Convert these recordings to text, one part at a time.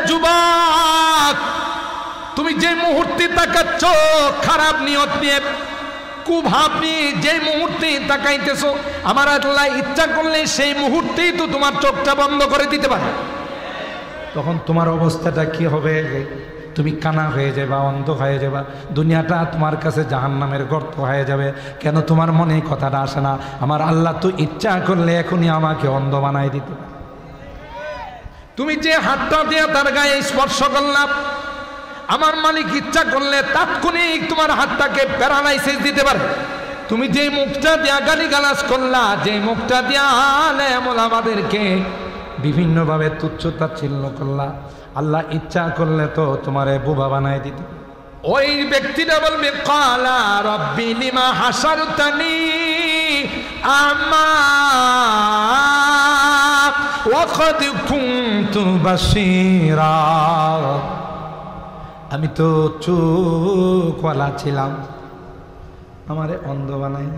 যুবক, তুমি যে মুহূর্তে তাকাচ্ছ খারাপ নিয়ত নিয়ে, কুভাব নিয়ে যে মুহূর্তে তাকাইতেছো, আমার আল্লাহ ইচ্ছা করলে সেই মুহূর্তেই তো তোমার চোখটা বন্ধ করে দিতে পারে। তখন তোমার অবস্থাটা কি হবে? তুমি কানা হয়ে যাবা, অন্ধ হয়ে যাবা, দুনিয়াটা তোমার কাছে জাহান্নামের গর্ত হয়ে যাবে। কেন তোমার মনে কথাটা আসে না? আমার আল্লাহ তো ইচ্ছা করলে এখনই আমাকে অন্ধ বানাই দিতে পারে। তুমি যে হাতটা দিয়ে তার গায়ে স্পর্শ করলাম, আমার মালিক ইচ্ছা করলে তাৎক্ষণিক তোমার হাতটাকে প্যারালাইসিস দিতে পারে। তুমি যে মুখটা দিয়া গালিগালাজ করলা, যে মুখটা দিয়া আমাদেরকে বিভিন্নভাবে তুচ্ছ-তাচ্ছিল্য করলা, আল্লাহ ইচ্ছা করলে তো তোমারে বোবা বানাই দিতে। ওই ব্যক্তিটা বলবে ক্বালা রাব্বি লিমা হাসারতানি আমা ওয়া ক্বাদ কুনতু বাসীরা, আমি তো চোখওয়ালা ছিলাম, আমারে অন্ধ বানাই।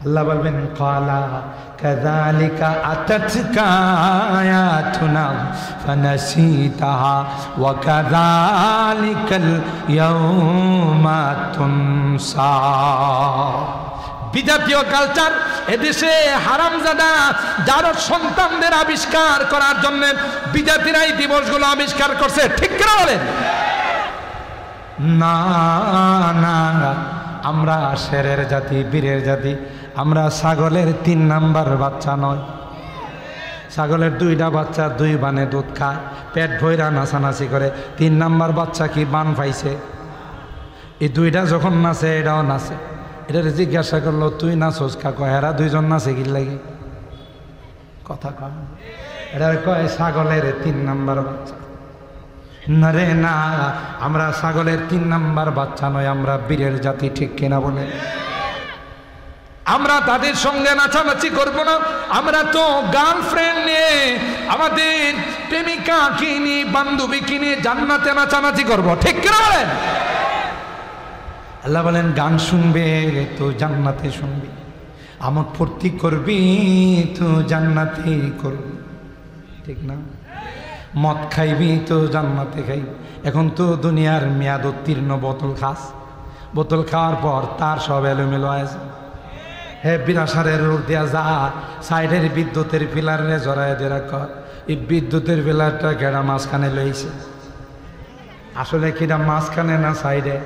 আল্লাহ বলবেন ক্বালা কাযালিকা আতাতকা আয়াতুনা ফানাসিতাহা ওয়া কাযালিকাল ইয়াউমা তুনসা। বিজাতীয় কালচার এদেশে হারামজাদা যারা সন্তানদের আবিষ্কার করার জন্য বিজাতিরাই দিবসগুলো আবিষ্কার করছে, ঠিক করে বলেন? না না, আমরা শেরের জাতি, বীরের জাতি, আমরা ছাগলের 3 নাম্বার বাচ্চা নয়। ছাগলের 2টা বাচ্চা 2 বানে দুধ খায়, পেট ভৈরা নাচানাচি করে। 3 নাম্বার বাচ্চা কি বান পাইছে? এই 2টা যখন নাচে এটাও নাচে। এটা জিজ্ঞাসা করলো তুই নাচোস কাকো? এরা 2জন নাচে কি লাগে? কথা কয় এটা কয় ছাগলের 3 নাম্বার বাচ্চা। না রে না, আমরা ছাগলের 3 নাম্বার বাচ্চা নয়, আমরা বীরের জাতি, ঠিক কিনা বলে? আমরা তাদের সঙ্গে নাচানাচি করব না। আমরা তো গার্লফ্রেন্ড নিয়ে, আমাদের প্রেমিকা কিনে, বান্ধবী কিনে জান্নাতে নাচানাচি করব, ঠিক কিনা বলেন? আল্লাহ বলেন গান শুনবে তো জান্নাতে শুনবি, আমোদ ফুর্তি করবি তো জান্নাতে করবি, ঠিক না? মদ খাইবি তো জান্নাতে খাইবি। এখন তো দুনিয়ার মেয়াদ উত্তীর্ণ বোতল খাস, বোতল খাওয়ার পর তার সব এলোমেলো আছে। হে বিনাশারের রোড দেওয়া যা, সাইডের বিদ্যুতের পিলারে জড়াই দিয়ে রাখ। এই বিদ্যুতের পিলারটা কেডা মাঝখানে লইছে? আসলে কিনা মাঝখানে না সাইডে,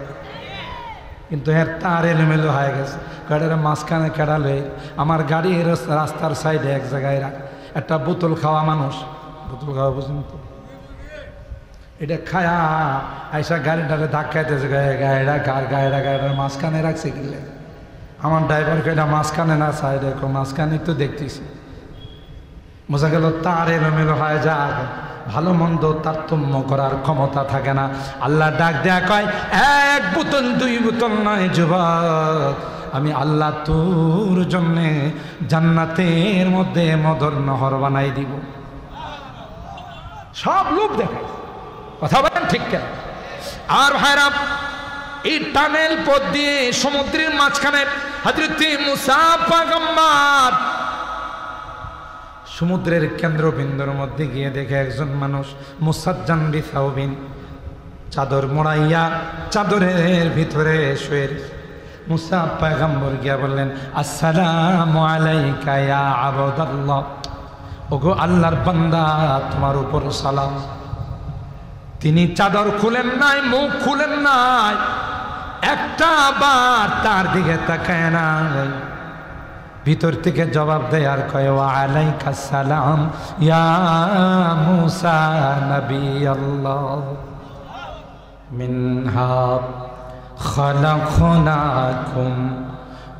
কিন্তু হ্যাঁ তার এলোমেলো হয়ে গেছে। গাড়ির মাঝখানে কেডা লই? আমার গাড়ির রাস্তার সাইডে এক জায়গায় রাখ। একটা বোতল খাওয়া মানুষ, বোতল খাওয়া বুঝুন তো, এটা খায়া আইসা গাড়িটারে ধাক্কাইতেছে, গাড়িটার মাঝখানে রাখছে কিনলে। আমার ড্রাইভারকে এটা মাঝখানে না সাইডে, মাঝখানে তো দেখতেছি। বোঝা গেল তার এলোমেলো হয়ে যায়, ভালো মন্দ তারতম্য করার ক্ষমতা থাকে না। আল্লাহ ডাক দেয়া কয় 1 বোতল 2 বোতল নয় যুবক, আমি আল্লাহ তোর জন্যে জান্নাতের মধ্যে মধুর নহর বানাই দিব। সব লোক দেখায়, কথা বলেন ঠিক কেন? আর ভাইরা, এই টানেল পথ দিয়ে সমুদ্রের মাঝখানে হযরত মুসা পয়গম্বর সমুদ্রের কেন্দ্রবিন্দুর মধ্যে গিয়ে দেখে একজন মানুষ মুসাজ্জান বিসাউবিন, চাদর মোড়াইয়া চাদরের ভিতরে শুয়ে। মুসা পয়গম্বর গিয়া বললেন আসসালামু আলাইকা ইয়া আবদাল্লাহ, ওগো আল্লাহর বান্দা তোমার উপর সালাম। তিনি চাদর খুলেন নাই, মুখ খুলেন নাই, একটা বার তার দিকে তাকায় নাই, ভিতর থেকে জবাব দেয় আর কয় ওয়া আলাইকাস সালাম ইয়া মুসা নবী আল্লাহ, মিনহা খালাকনাকুম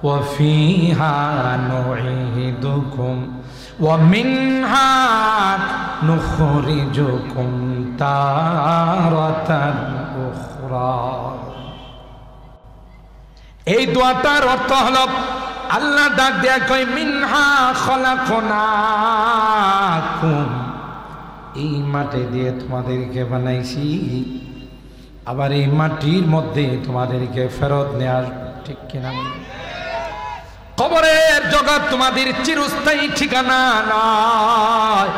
ওয়া ফিহা নুঈদুকুম ওয়া মিনহা নুখরিজুকুম তারাতান উখরা। এই দোয়াটার অর্থ হলো আল্লাহ ডাক দেয়া কয় মিনহা খালাকনাকুম, এই মাটি দিয়ে তোমাদেরকে বানাইছি, আবার এই মাটির মধ্যে তোমাদেরকে ফেরত নেওয়ার, ঠিক কিনা? কবরের জগৎ তোমাদের চিরস্থায়ী ঠিকানা নয়।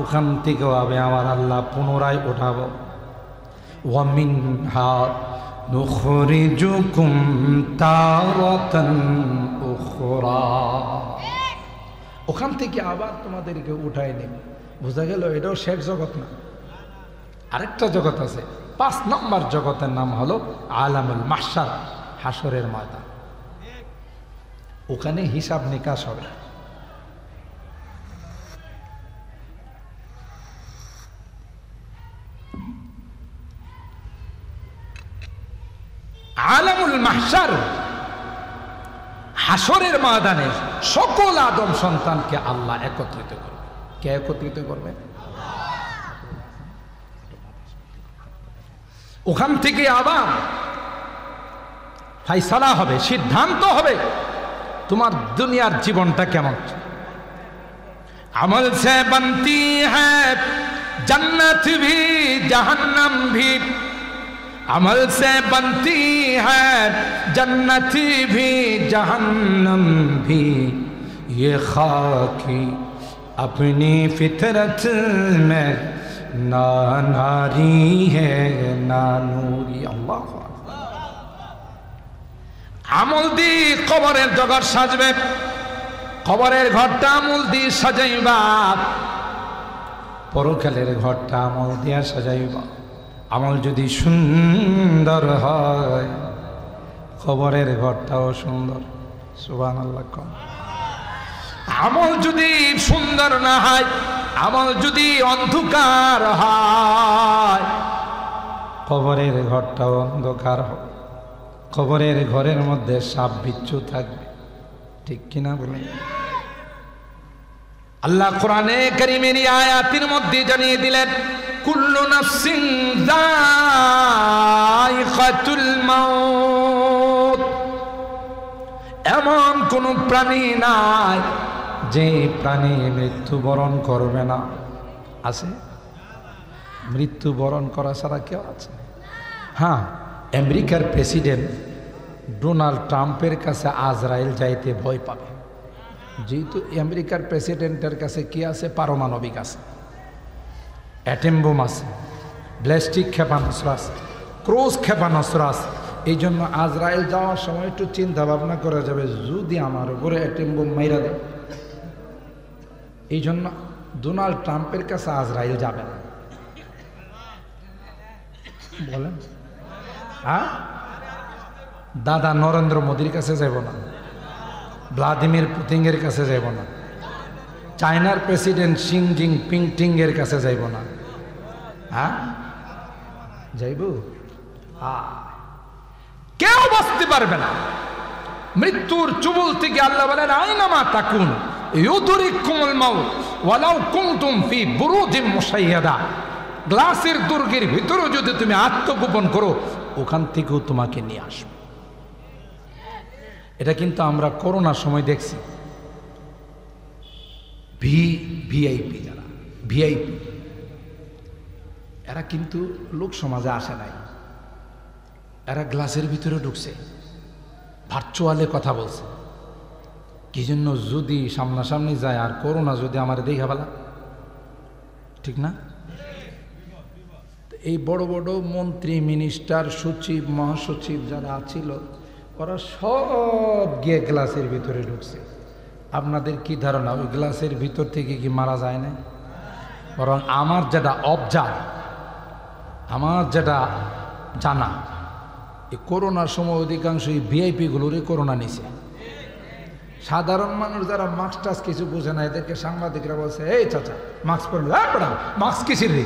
ওখান থেকেও আমি আমার আল্লাহ পুনরায় উঠাবো। ওয়া মিনহা নুখরিজুকুম তারাতান উখরা, ওখান থেকে আবার তোমাদেরকে উঠায় নেব। বোঝা গেল এটাও শেষ জগৎ না, আরেকটা জগৎ আছে। 5 নম্বর জগতের নাম হলো আলামুল মাহশার, হাসরের ময়দান। ওখানে হিসাব নিকাশ হবে। আলামুল মাহশার, হাসরের ময়দানে সকল আদম সন্তানকে আল্লাহ একত্রিত করবে। কে একত্রিত করবে? ওখান থেকে আবার ফাইসালা হবে, সিদ্ধান্ত হবে তোমার দুনিয়ার জীবনটা কেমন। আমল সে বনতি হ্যায় জন্নত ভি জাহান্নাম ভি, अमल से बनती है जन्नत भी जहन्नम भी, ये खाकी अपनी फितरत में ना नारी है ना नूरी। अल्लाह আমল দি কবরের জগৎ সাজবে, কবরের ঘরটা আমল দি সাজাইবা, পরকালের ঘরটা আমল দিয়া সাজাইবা। আমল যদি সুন্দর হয় কবরের ঘরটাও সুন্দর। সুবহানাল্লাহ। আমল যদি সুন্দর না হয়, আমল যদি অন্ধকার হয় কবরের ঘরটাও অন্ধকার হবে। কবরের ঘরের মধ্যে সাপ বিচ্ছু থাকবে, ঠিক কিনা বলেন? আল্লাহ কোরআনে কারীমের আয়াতের মধ্যে জানিয়ে দিলেন কুল্লু নাফসিন যায়িকাতুল মাউত, এমন কোন প্রাণী নাই যে প্রাণী মৃত্যুবরণ করবে না। আছে? মৃত্যুবরণ করা ছাড়া কেউ আছে? হ্যাঁ, আমেরিকার প্রেসিডেন্ট ডোনাল্ড ট্রাম্পের কাছে আজরাইল যাইতে ভয় পাবে, যেহেতু আমেরিকার প্রেসিডেন্টের কাছে কি আছে? পারমাণবিক আছে, অ্যাটম বোম আছে, ব্যালিস্টিক ক্ষেপণাস্ত্র আছে, ক্রুজ ক্ষেপণাস্ত্র আছে। এই জন্য আজরাইল যাওয়ার সময় একটু চিন্তা ভাবনা করা যাবে, যদি আমার উপরে অ্যাটম বোম মাইরা দেয়। এই জন্য ডোনাল্ড ট্রাম্পের কাছে আজরাইল যাবে না। বলেন? হ্যাঁ, দাদা নরেন্দ্র মোদীর কাছে যাব না, ভ্লাদিমির পুতিনের কাছে যাব না, চায়নার প্রেসিডেন্ট শি জিনপিং এর কাছে যাইব না। হ্যাঁ, যাইব? কেউ বাঁচতে পারবে না মৃত্যুর চুবল থেকে। আল্লাহ বলেন আইনামা তাকুন ইউদরিকুমুল মাউত ওয়ালাউ কুনতুম ফি বুরুজিম মুশাইয়াদা, গ্লাসের দুর্গের ভিতরে যদি তুমি আত্মগোপন করো ওখান থেকেও তোমাকে নিয়ে আসবে। এটা কিন্তু আমরা করোনার সময় দেখছি। ভিআইপি, যারা ভিআইপি এরা কিন্তু লোক সমাজে আসে নাই, এরা গ্লাসের ভিতরে ঢুকছে, ভার্চুয়ালে কথা বলছে। কি জন্য? যদি সামনাসামনি যায় আর করোনা যদি আমার দেখা ফেলা, ঠিক না? এই বড় বড় মন্ত্রী, মিনিস্টার, সচিব, মহাসচিব যারা ছিল ওরা সব গিয়ে গ্লাসের ভিতরে ঢুকছে। আপনাদের কি ধারণা ওই গ্লাসের ভিতর থেকে কি মারা যায় না? বরং আমার যেটা অবজার্ভ, আমার যেটা জানা, এই করোনার সময় অধিকাংশ এই ভিআইপিগুলোরই করোনা নিছে। সাধারণ মানুষ যারা মাস্ক টাস্ক কিছু বোঝে না, এদেরকে সাংবাদিকরা বলছে এই চাচা মাস্ক পরে মাস্ক কিসের রে,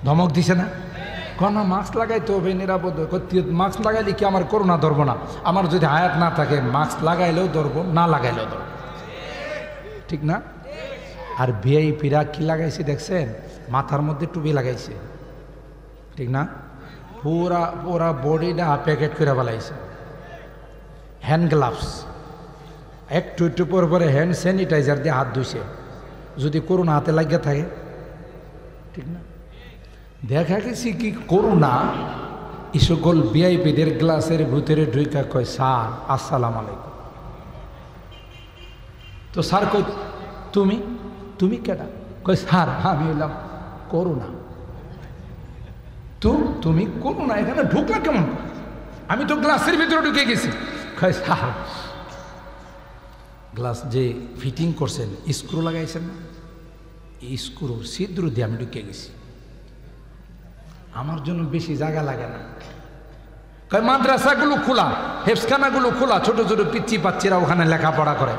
ধমক দিছে না? না, মাস্ক লাগাইতে হবে, নিরাপদ। মাস্ক লাগাইলে কি আমার করোনা ধরবো না? আমার যদি হায়াত না থাকে মাস্ক লাগাইলেও ধরবো, না লাগাইলেও ধরবো, ঠিক না? আর ভিআইপিরা কি লাগাইছে দেখছেন? মাথার মধ্যে টুপি লাগাইছে, ঠিক না? পুরা পুরা বডিটা প্যাকেট করে ফেলাইছে। হ্যান্ড গ্লাভস, একটু একটু পরে হ্যান্ড স্যানিটাইজার দিয়ে হাত ধুইছে, যদি করোনা হাতে লাগিয়ে থাকে, ঠিক না? দেখা গেছি কি করোনা এই সকল ভিআইপিদের গ্লাসের ভিতরে ঢুইকা কয় স্যার আসসালামু আলাইকুম। তো স্যার কই তুমি তুমি কেডা? কই স্যার আমি এলাম করোনা। তো তুমি করোনা এখানে ঢুকলা কেমন? আমি তো গ্লাসের ভিতরে ঢুকে গেছি। কই স্যার গ্লাস যে ফিটিং করছেন স্ক্রু লাগাইছেন না, এই স্ক্রুর ছিদ্র দিয়ে আমি ঢুকে গেছি, আমার জন্য বেশি জায়গা লাগে না। কই মাদ্রাসাগুলো খোলা, হেফসখানাগুলো খোলা, ছোট ছোট পিচ্ছি পাচ্ছিরা ওখানে লেখাপড়া করে।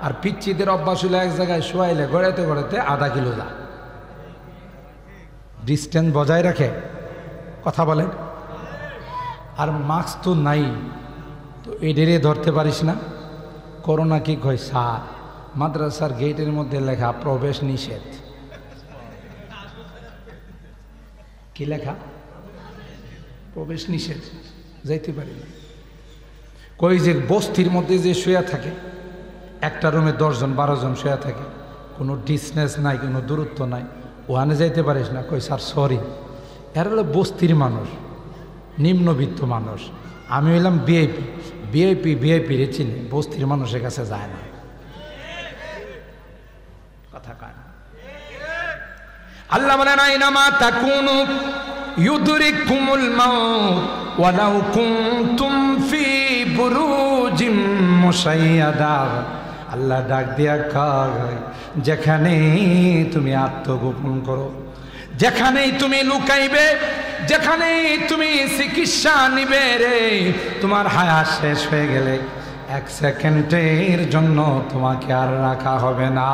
আর পিচ্ছিদের অভ্যাস হলে এক জায়গায় শোয়াইলে গড়াইতে গড়াইতে আধা কিলো যা, ডিস্টেন্স বজায় রাখে, কথা বলেন। আর মাস্ক তো নাই, তো এডেরে ধরতে পারিস না। করোনা কি কয় স্যার মাদ্রাসার গেটের মধ্যে লেখা প্রবেশ নিষেধ। কি লেখা? প্রবেশ নিষেধ, যাইতে পারি না। কই যে বস্তির মধ্যে যে শুয়ে থাকে, একটা রুমে 10 জন 12 জন শুয়ে থাকে, কোনো ডিস্টেন্স নাই, কোনো দূরত্ব নাই, ওখানে যাইতে পারিস না। কই স্যার সরি, এরা হলো বস্তির মানুষ, নিম্নবিত্ত মানুষ, আমি হইলাম ভিআইপি। ভিআইপি রে চিনি, বস্তির মানুষের কাছে যায় না, কথা কয় না। আল্লাহ বলেন আইনামা তাকুনু ইউদরিকুমুল মাউত ওয়ালাউ কুনতুম ফি বুরুজিম মুশাইয়াদা। আল্লাহ ডাক দিয়া কয় যেখানে তুমি আত্মগোপন করো, যেখানেই তুমি লুকাইবে, যেখানেই তুমি চিকিৎসা নিবে রে, তোমার হায়াত শেষ হয়ে গেলে 1 সেকেন্ডের জন্য তোমাকে আর রাখা হবে না।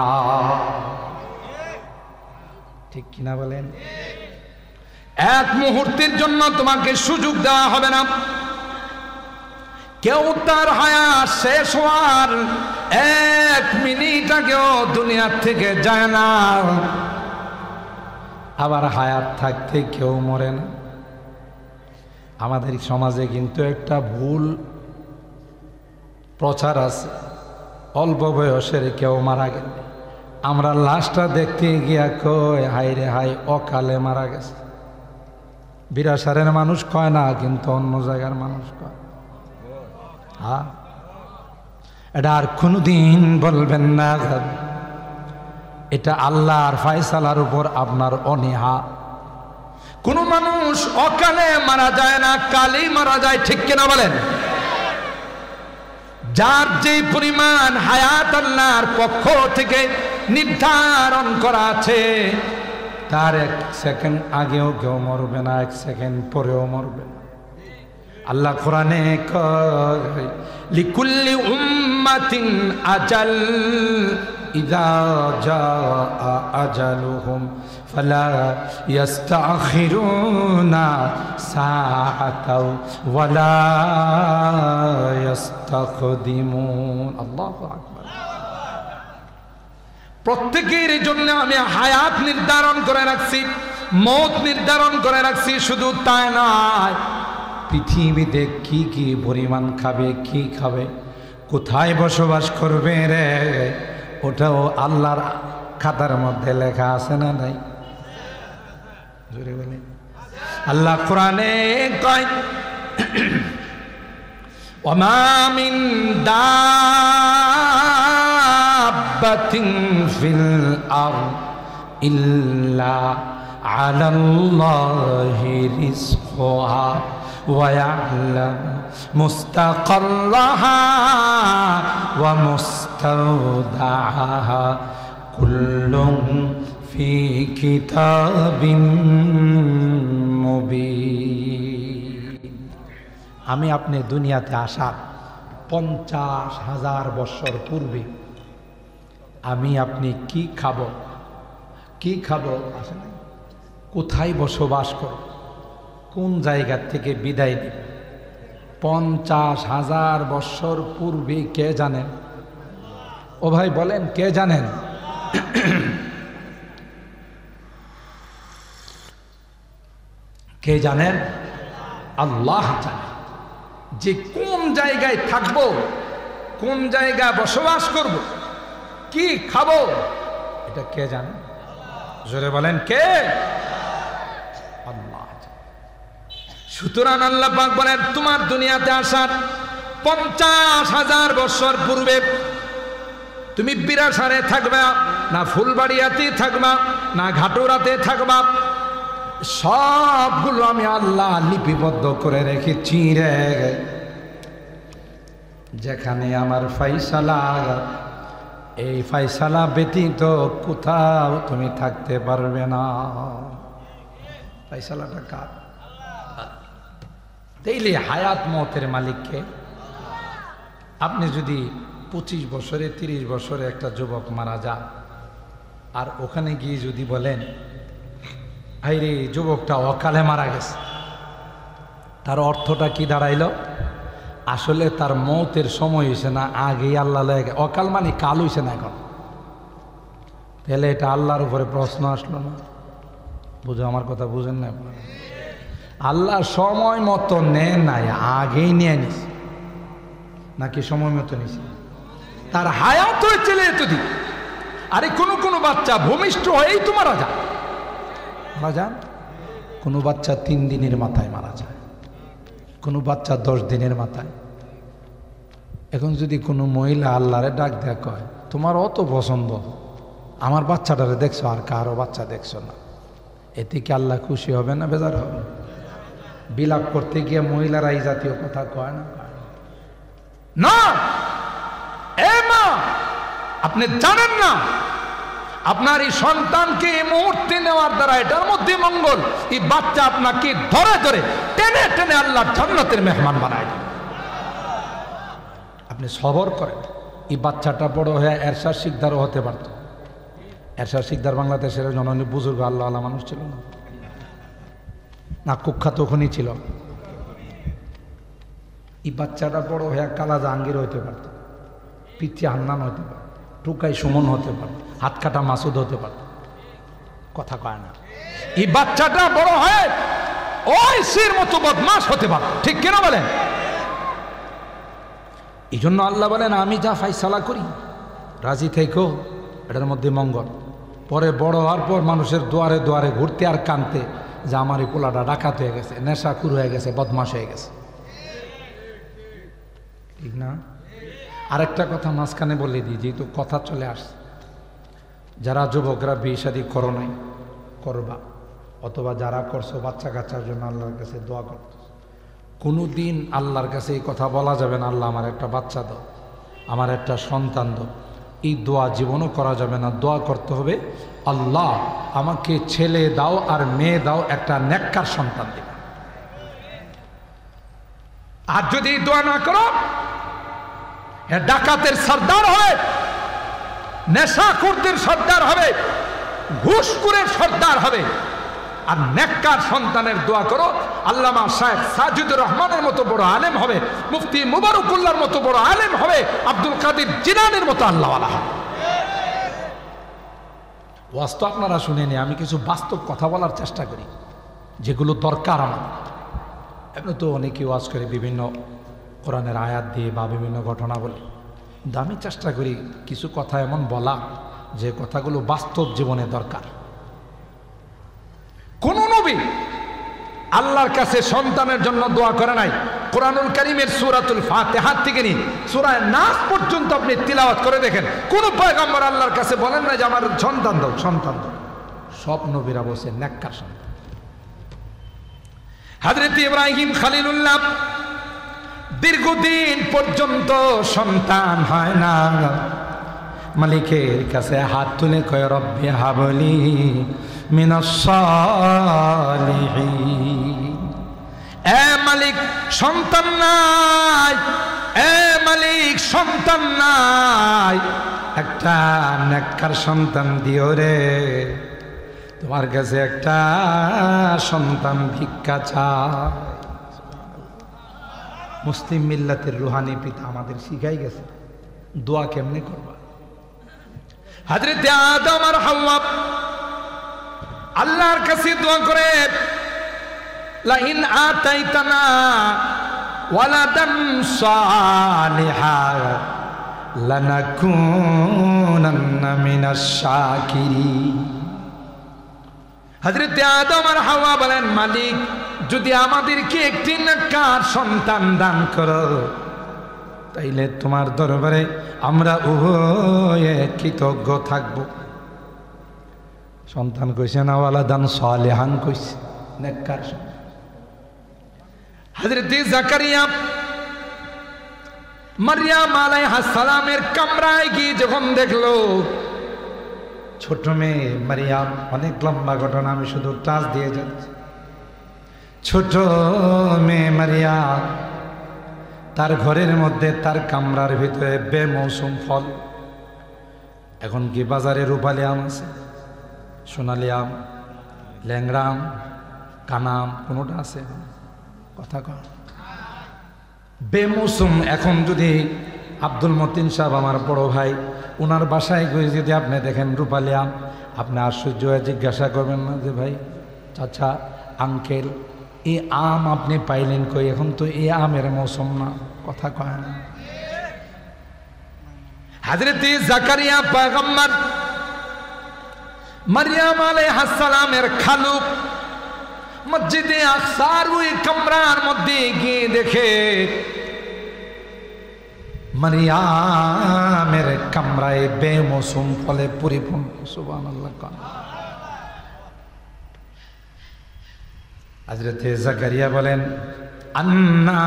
ঠিক কিনা বলেন? 1 মুহূর্তের জন্য তোমাকে সুযোগ দেওয়া হবে না। কেউ তার হায়াত শেষ হওয়ার 1 মিনিট আগেও দুনিয়ার থেকে যায় না। আবার হায়াত থাকতে কেউ মরে না। আমাদের সমাজে কিন্তু একটা ভুল প্রচার আছে, অল্প বয়সের কেউ মারা গেলে আমরা লাশটা দেখতে গিয়া কই হাই রে হাই অকালে মারা গেছে। বিরাসারের মানুষ কয় না, কিন্তু অন্য জায়গার মানুষ কয়। হ্যাঁ, এটা আর কোনোদিন বলবেন না। এটা আল্লাহর ফয়সালার উপর আপনার অনীহা। কোন মানুষ অকালে মারা যায় না, কালেই মারা যায়, ঠিক কিনা বলেন? যার যে পরিমাণ হায়াত আল্লাহর পক্ষ থেকে নির্ধারণ করা আছে, তার 1 সেকেন্ড আগেও কেউ মরবে না, 1 সেকেন্ড পরেও মরবে না। আল্লাহ কোরআনে কয় লিকুল্লি উম্মাতিন আজাল ইযা জাআ আজালুহুম ফালা ইস্তাখিরুনা সাআতাও ওয়ালা ইস্তাকদিমুন। আল্লাহু আকবার। প্রত্যেকের জন্য আমি হায়াত নির্ধারণ করে রাখছি, মওত নির্ধারণ করে রাখছি। শুধু তাই নয়, পৃথিবীতে কি কি পরিমাণ খাবে, কি খাবে, কোথায় বসবাস করবে রে, ওটাও আল্লাহর খাতার মধ্যে লেখা আছে না নাই? জোরে বলে। আল্লাহ কোরআনে কয় ওমা মিন দাব্বাতিন ফিল আরদ ইল্লা আলাল্লাহি রিজকুহা ওয়া ইয়ালামু মুস্তাকাররাহা ওয়া মুস্তাওদাআহা কুল্লুন ফি কিতাবিন মুবিন। আমি আপনি দুনিয়াতে আসার 50,000 বছর পূর্বে আমি আপনি কি খাবো, কি খাবো, আসলে কোথায় বসবাস করব, কোন জায়গা থেকে বিদায় নেব, 50,000 বছর পূর্বে কে জানেন? ও ভাই বলেন, কে জানেন? কে জানেন? আল্লাহ জানেন। যে কোন জায়গায় থাকবো, কোন জায়গায় বসবাস করব, কি খাবো, এটা কে জানেন? জোরে বলেন, কে? আল্লাহ। সুতরাং আল্লাহ পাক বলেন তোমার দুনিয়াতে আসার 50,000 বছর পূর্বে তুমি বিরাসারে থাকবে, না ফুলবাড়িয়াতে থাকবা, না ঘাটুরাতে থাকবা, সবগুলো আমি আল্লাহ লিপিবদ্ধ করে রেখেছি রে। যেখানে আমার ফাইসালা, এই ফাইসালা ব্যতীত কোথাও তুমি থাকতে পারবে না। ফাইসালাটা কার? তাইলে হায়াত মতের মালিককে। আপনি যদি 25 বছরে 30 বছরে একটা যুবক মারা যায়, আর ওখানে গিয়ে যদি বলেন ভাই রে যুবকটা অকালে মারা গেছে, তার অর্থটা কি দাঁড়াইল? আসলে তার মৌতের সময় হয়েছে না, আগেই আল্লাহ লেগে। অকাল মানে কাল হয়েছে না এখন। তাহলে এটা আল্লাহর উপরে প্রশ্ন আসলো না? বুঝো আমার কথা, বুঝেন না? আল্লাহ সময় মতো নেয় নাই, আগেই নিয়ে নিস নাকি সময় মতো নিস? তার হায়াত হয়েছে এতদিন। আরে কোনো বাচ্চা ভূমিষ্ঠ হয়েই তো মারা যায়। মারা যান, কোনো বাচ্চা 3 দিনের মাথায় মারা যায়, কোনো বাচ্চা 10 দিনের মাথায়। এখন যদি কোনো মহিলা আল্লাহরে ডাক দেয়া কয় তোমার অত পছন্দ, আমার বাচ্চাটারে দেখছো আর কারো বাচ্চা দেখছো না, এতে কি আল্লাহ খুশি হবে না বেজার হবে? বিলাপ করতে গিয়ে মহিলারা এই জাতীয় কথা কয় না? না এ মা, আপনি জানেন না আপনার এই সন্তানকে এই মুহূর্তে নেওয়ার দ্বারা এটার মধ্যে মঙ্গল। এই বাচ্চা আপনাকে ধরে ধরে টেনে টেনে আল্লাহর জান্নাতের মেহমান বানায়। আপনি সবর করেন। এই বাচ্চাটা বড় হয়ে এরশাদ শিকদারও হতে পারত। এরশাদ শিকদার বাংলাদেশের জননী বুজুর্গ আল্লাহ আল্লাহ মানুষ ছিল না? না কুখ্যাত তখনই ছিল। এই বাচ্চাটা বড় হয়ে কালা জাহাঙ্গীর হইতে পারত, পিচ্ছি হান্নান হতে পারত, টুকাই সুমন হতে পারত, হাত কাটা মাসুদ হতে পারত। কথা কয় না? এই বাচ্চাটা বড় হয়ে ওই সির মতো বদমাস হতে পারত। ঠিক কেন বলেন? এই জন্য আল্লাহ বলেন আমি যা ফাইসালা করি রাজি থেকো, এটার মধ্যে মঙ্গল। পরে বড় হওয়ার পর মানুষের দুয়ারে দুয়ারে ঘুরতে আর কানতে যে আমার এই পোলাটা ডাকাত হয়ে গেছে, নেশাখুর হয়ে গেছে, বদমাস হয়ে গেছে। ঠিক না? আরেকটা কথা মাঝখানে বলে দিই, যেহেতু কথা চলে আসছে, যারা যুবকরা বিয়ে শাদী করো নাই, করবা, অথবা যারা করছো বাচ্চা কাচ্চার জন্য আল্লাহর কাছে দোয়া করতো, কোনো দিন আল্লাহর কাছে এই কথা বলা যাবে না আল্লাহ আমার একটা বাচ্চা দাও, আমার একটা সন্তান দাও। এই দোয়া জীবনও করা যাবে না। দোয়া করতে হবে আল্লাহ আমাকে ছেলে দাও আর মেয়ে দাও, একটা নেককার সন্তান দিবে। আর যদি দোয়া না করো, ডাকাতের সর্দার হবে, নেশাখোরদের সর্দার হবে, ঘুষখোরের সর্দার হবে। আর নেককার সন্তানের দোয়া করো, আল্লামা শায়েখ সাজিদুর রহমানের মতো বড় আলেম হবে, মুফতি মুবারকুল্লাহর মতো বড় আলেম হবে, আব্দুল কাদের জিলানীর মতো আল্লাহওয়ালা হবে। ওয়াজ তো আপনারা শুনেনি, আমি কিছু বাস্তব কথা বলার চেষ্টা করি যেগুলো দরকার আমার। এমনি তো অনেকে ওয়াজ করে বিভিন্ন কোরআনের আয়াত দিয়ে বা বিভিন্ন ঘটনা বলে, কিন্তু আমি চেষ্টা করি কিছু কথা এমন বলা যে কথাগুলো বাস্তব জীবনে দরকার। কোন নবী আল্লাহর কাছে সন্তানের জন্য দোয়া করে নাই? কোরআনুল কারীমের সূরাতুল ফাতিহা থেকে নিয়ে সূরা নাস পর্যন্ত আপনি তিলাওয়াত করে দেখেন, কোন পয়গম্বর আল্লাহর কাছে বলেন না যে আমার সন্তান দাও, সন্তান দাও। সব নবীরা বলছেন নেককার সন্তান। হযরত ইব্রাহিম খলিলুল্লাহ দীর্ঘদিন পর্যন্ত সন্তান হয় না, মালিকের কাছে হাত তুলে কয় রব্বি হাবলি মিনাস সালিহিন। এ মালিক সন্তান নাই, এ মালিক সন্তান নাই, একটা নেককার সন্তান দিও রে, তোমার কাছে একটা সন্তান ভিক্ষা চাই। মুসলিম মিল্লাতের রুহানি পিতা আমাদের শিখাই গেছে দোয়া কেমনে করবা। হযরত আদম আর হাওয়া আল্লাহর কাছে দোয়া করে, লাইন আতাইতানা ওয়ালাদান সালিহা লানাকুনান্না মিনাশ শাকিরিন। হযরত আদম আর হাওয়া বলেন, মালিক যদি আমাদেরকে একটি নেককার সন্তান দান করো, তাইলে তোমার দরবারে আমরা উভয়ে কৃতজ্ঞ থাকব। সন্তান কইছে না, ওয়ালাদান সালিহান কইছে, নেককার সন্তান। হযরত জাকারিয়া মারইয়াম আলাইহিস সালামের কামরায় গিয়ে যখন দেখলো ছোট মেয়ে মারইয়াম, অনেক লম্বা ঘটনা, আমি শুধু টাচ দিয়ে যাচ্ছি। ছোট মেয়ে মারইয়াম তার ঘরের মধ্যে, তার কামরার ভিতরে বেমৌসুম ফল। এখন কি বাজারে রূপালি আম আছে, সোনালি আম, ল্যাংড়া আম, কানা আম, কোনোটা আছে? কথা কয় বেমৌসুম। এখন যদি আব্দুল মতিন সাহেব আমার বড় ভাই, ওনার বাসায় গিয়ে যদি আপনি দেখেন রূপালি আম, আপনি আশ্চর্য হয়ে জিজ্ঞাসা করবেন না যে ভাই, চাচা, আঙ্কেল, এই আম আপনি পাইলেন কই? এখন তো এই আমের মৌসুম না। কথা কয় না। হযরত জাকারিয়া পয়গম্বর মারইয়াম আলাইহিস সালামের খালু মসজিদে আকসার ওই কামরার মধ্যে গিয়ে দেখে মারইয়ামের কামরায় বেমৌসুম ফলে পরিপূর্ণ। সুবহানাল্লাহ। হযরত জাকারিয়া বলেন, আন্না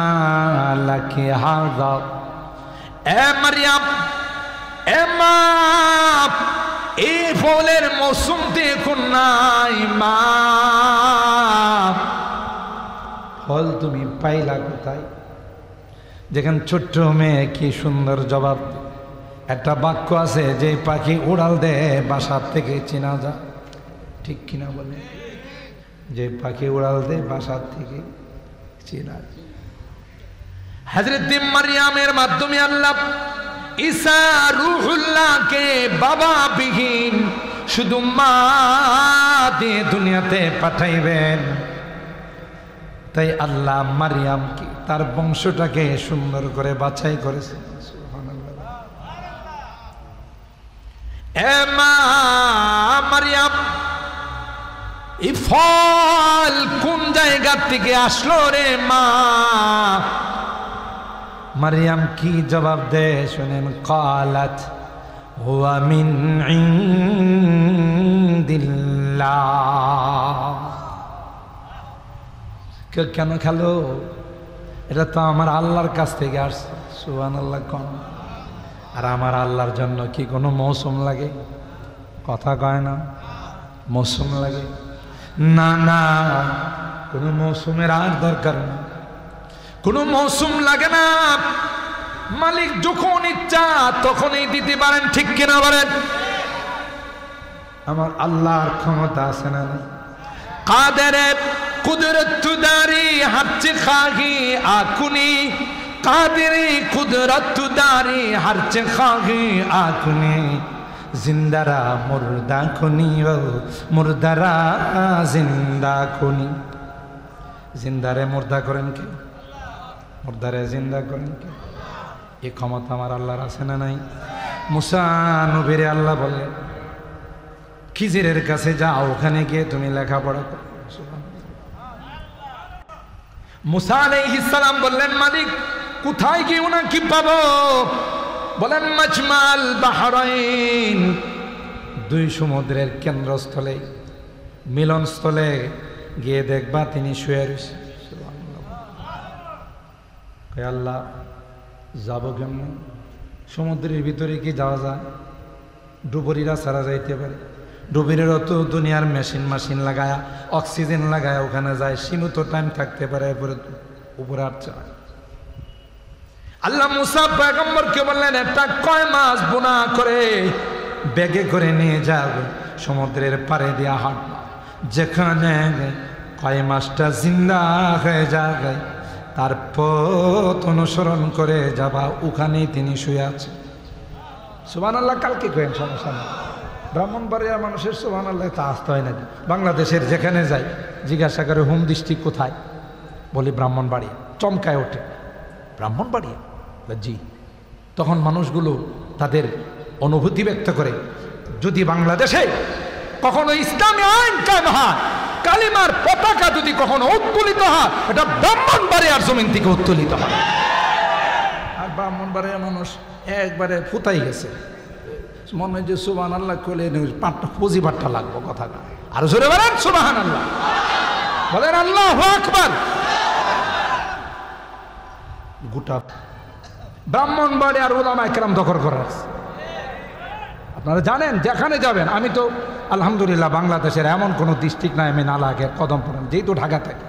লাকি হাযা, এ মারইয়াম, এ মা, এই ফলের মৌসুম দেখুন নাই মা, ফল তুমি পাইলা কোথায়? দেখেন ছোট্ট মেয়ে কি সুন্দর জবাব। একটা বাক্য আছে, যে পাখি উড়াল দেয় বাসার থেকে চেনা যায়, ঠিক কিনা বলে? যে পাখি উড়াল দেয় বাসার থেকে চেনা যায়। হযরত মারইয়ামের মাধ্যমে আল্লাহ ঈসা রূহুল্লাহকে বাবা বিহীন শুধু মা দিয়ে দুনিয়াতে পাঠাইবেন। তাই আল্লাহ মারইয়ামকে, তার বংশটাকে সুন্দর করে বাছাই করেছে। এ মা মারইয়াম, এই ফল কোন জায়গা থেকে আসলো রে মা? মারইয়াম কি জবাব দেয় শুনেন। ক্বালাত হুয়া মিন ইনদিল্লাহ। কেন খেলো? এটা তো আমার আল্লাহর কাছ থেকে আসছে। সুবহানাল্লাহ। কোন আর আমার আল্লাহর জন্য কি কোনো মৌসুম লাগে? কথা কয় না, মৌসুম লাগে না? না, কোনো মৌসুমের আর দরকার না, কোনো মৌসুম লাগে না। মালিক যখন ইচ্ছা তখনই দিতে পারেন, ঠিক কিনা বলেন? আমার আল্লাহর ক্ষমতা আছে না? কাদেরে কুদরত দারি হারচে খাহি আকুনি, কাদেরে কুদরত দারি হারচে খাহি আকুনি, জিন্দারা মুর্দা খুনি, ও মুর্দারা জিন্দা খুনি। জিন্দারে মুর্দা করেন কে? মুর্দারে জিন্দা করেন কে? এই ক্ষমতা আমার আল্লাহর আছে না নাই? মুসা নবীরে আল্লাহ বললেন, খিজিরের কাছে যাও, ওখানে গিয়ে তুমি লেখাপড়া করো। মুসা আলাইহিস সালাম বললেন, মালিক কোথায় গিয়ে ওনাকে পাবো? বলেন, মাজমাল বাহরাইন, দুই সমুদ্রের কেন্দ্রস্থলে, মিলনস্থলে গিয়ে দেখবা তিনি শুয়ে রয়েছে। আল্লাহ যাব কেমন? সমুদ্রের ভিতরে কি যাওয়া যায়? ডুবুরিরা ছাড়া যাইতে পারে? ডুবুরিরও তো দুনিয়ার মেশিন লাগায়া, অক্সিজেন লাগায়া ওখানে যায়, সীমিত টাইম থাকতে পারে, এরপরে উপরে আর চায়। আল্লাহ মুসা পয়গম্বরকে বললেন, একটা কয় মাছ বোনা করে ব্যাগে করে নিয়ে যাও, সমুদ্রের পাড়ে দিয়া হাঁটবা, যেখানে কয় মাছটা জিন্দা হয়ে যায় তার পথ অনুসরণ করে যাবা, ওখানেই তিনি শুয়ে আছেন। সুবহানাল্লাহ। কালকে কয়েন সমস্যা না। ব্রাহ্মণবাড়িয়ার মানুষের সুবহানাল্লাহ তা আসতে হয় নাকি? বাংলাদেশের যেখানে যাই জিজ্ঞাসা করে হোম ডিস্ট্রিক্ট কোথায়, বলি ব্রাহ্মণবাড়িয়া। চমকায় ওঠে, ব্রাহ্মণবাড়িয়া? জি। তখন মানুষগুলো তাদের অনুভূতি ব্যক্ত করে, যদি বাংলাদেশে কখনো ইসলামী আইন কায়েম হয়, কালিমার পতাকা যদি কখনো উত্তোলিত হয়, এটা ব্রাহ্মণবাড়িয়ার জমিন থেকে উত্তোলিত হয়। আর ব্রাহ্মণবাড়িয়ার মানুষ একবারে ফুতাই গেছে, মনে হয় যে সুবহানাল্লাহ কইলে পাটটা পুঁজি পাটটা লাগবো কথা না। আর জোরে বলেন সুবহানাল্লাহ, বলেন আল্লাহু আকবার। গোটা ব্রাহ্মণবাড়ি আর ওলামায়ে কেরাম দখল করা আছে। আপনারা জানেন যেখানে যাবেন, আমি তো আলহামদুলিল্লাহ বাংলাদেশের এমন কোনো ডিস্ট্রিক্ট নাই আমি না লাগে কদম পড়েন, যেহেতু ঢাকা থাকি,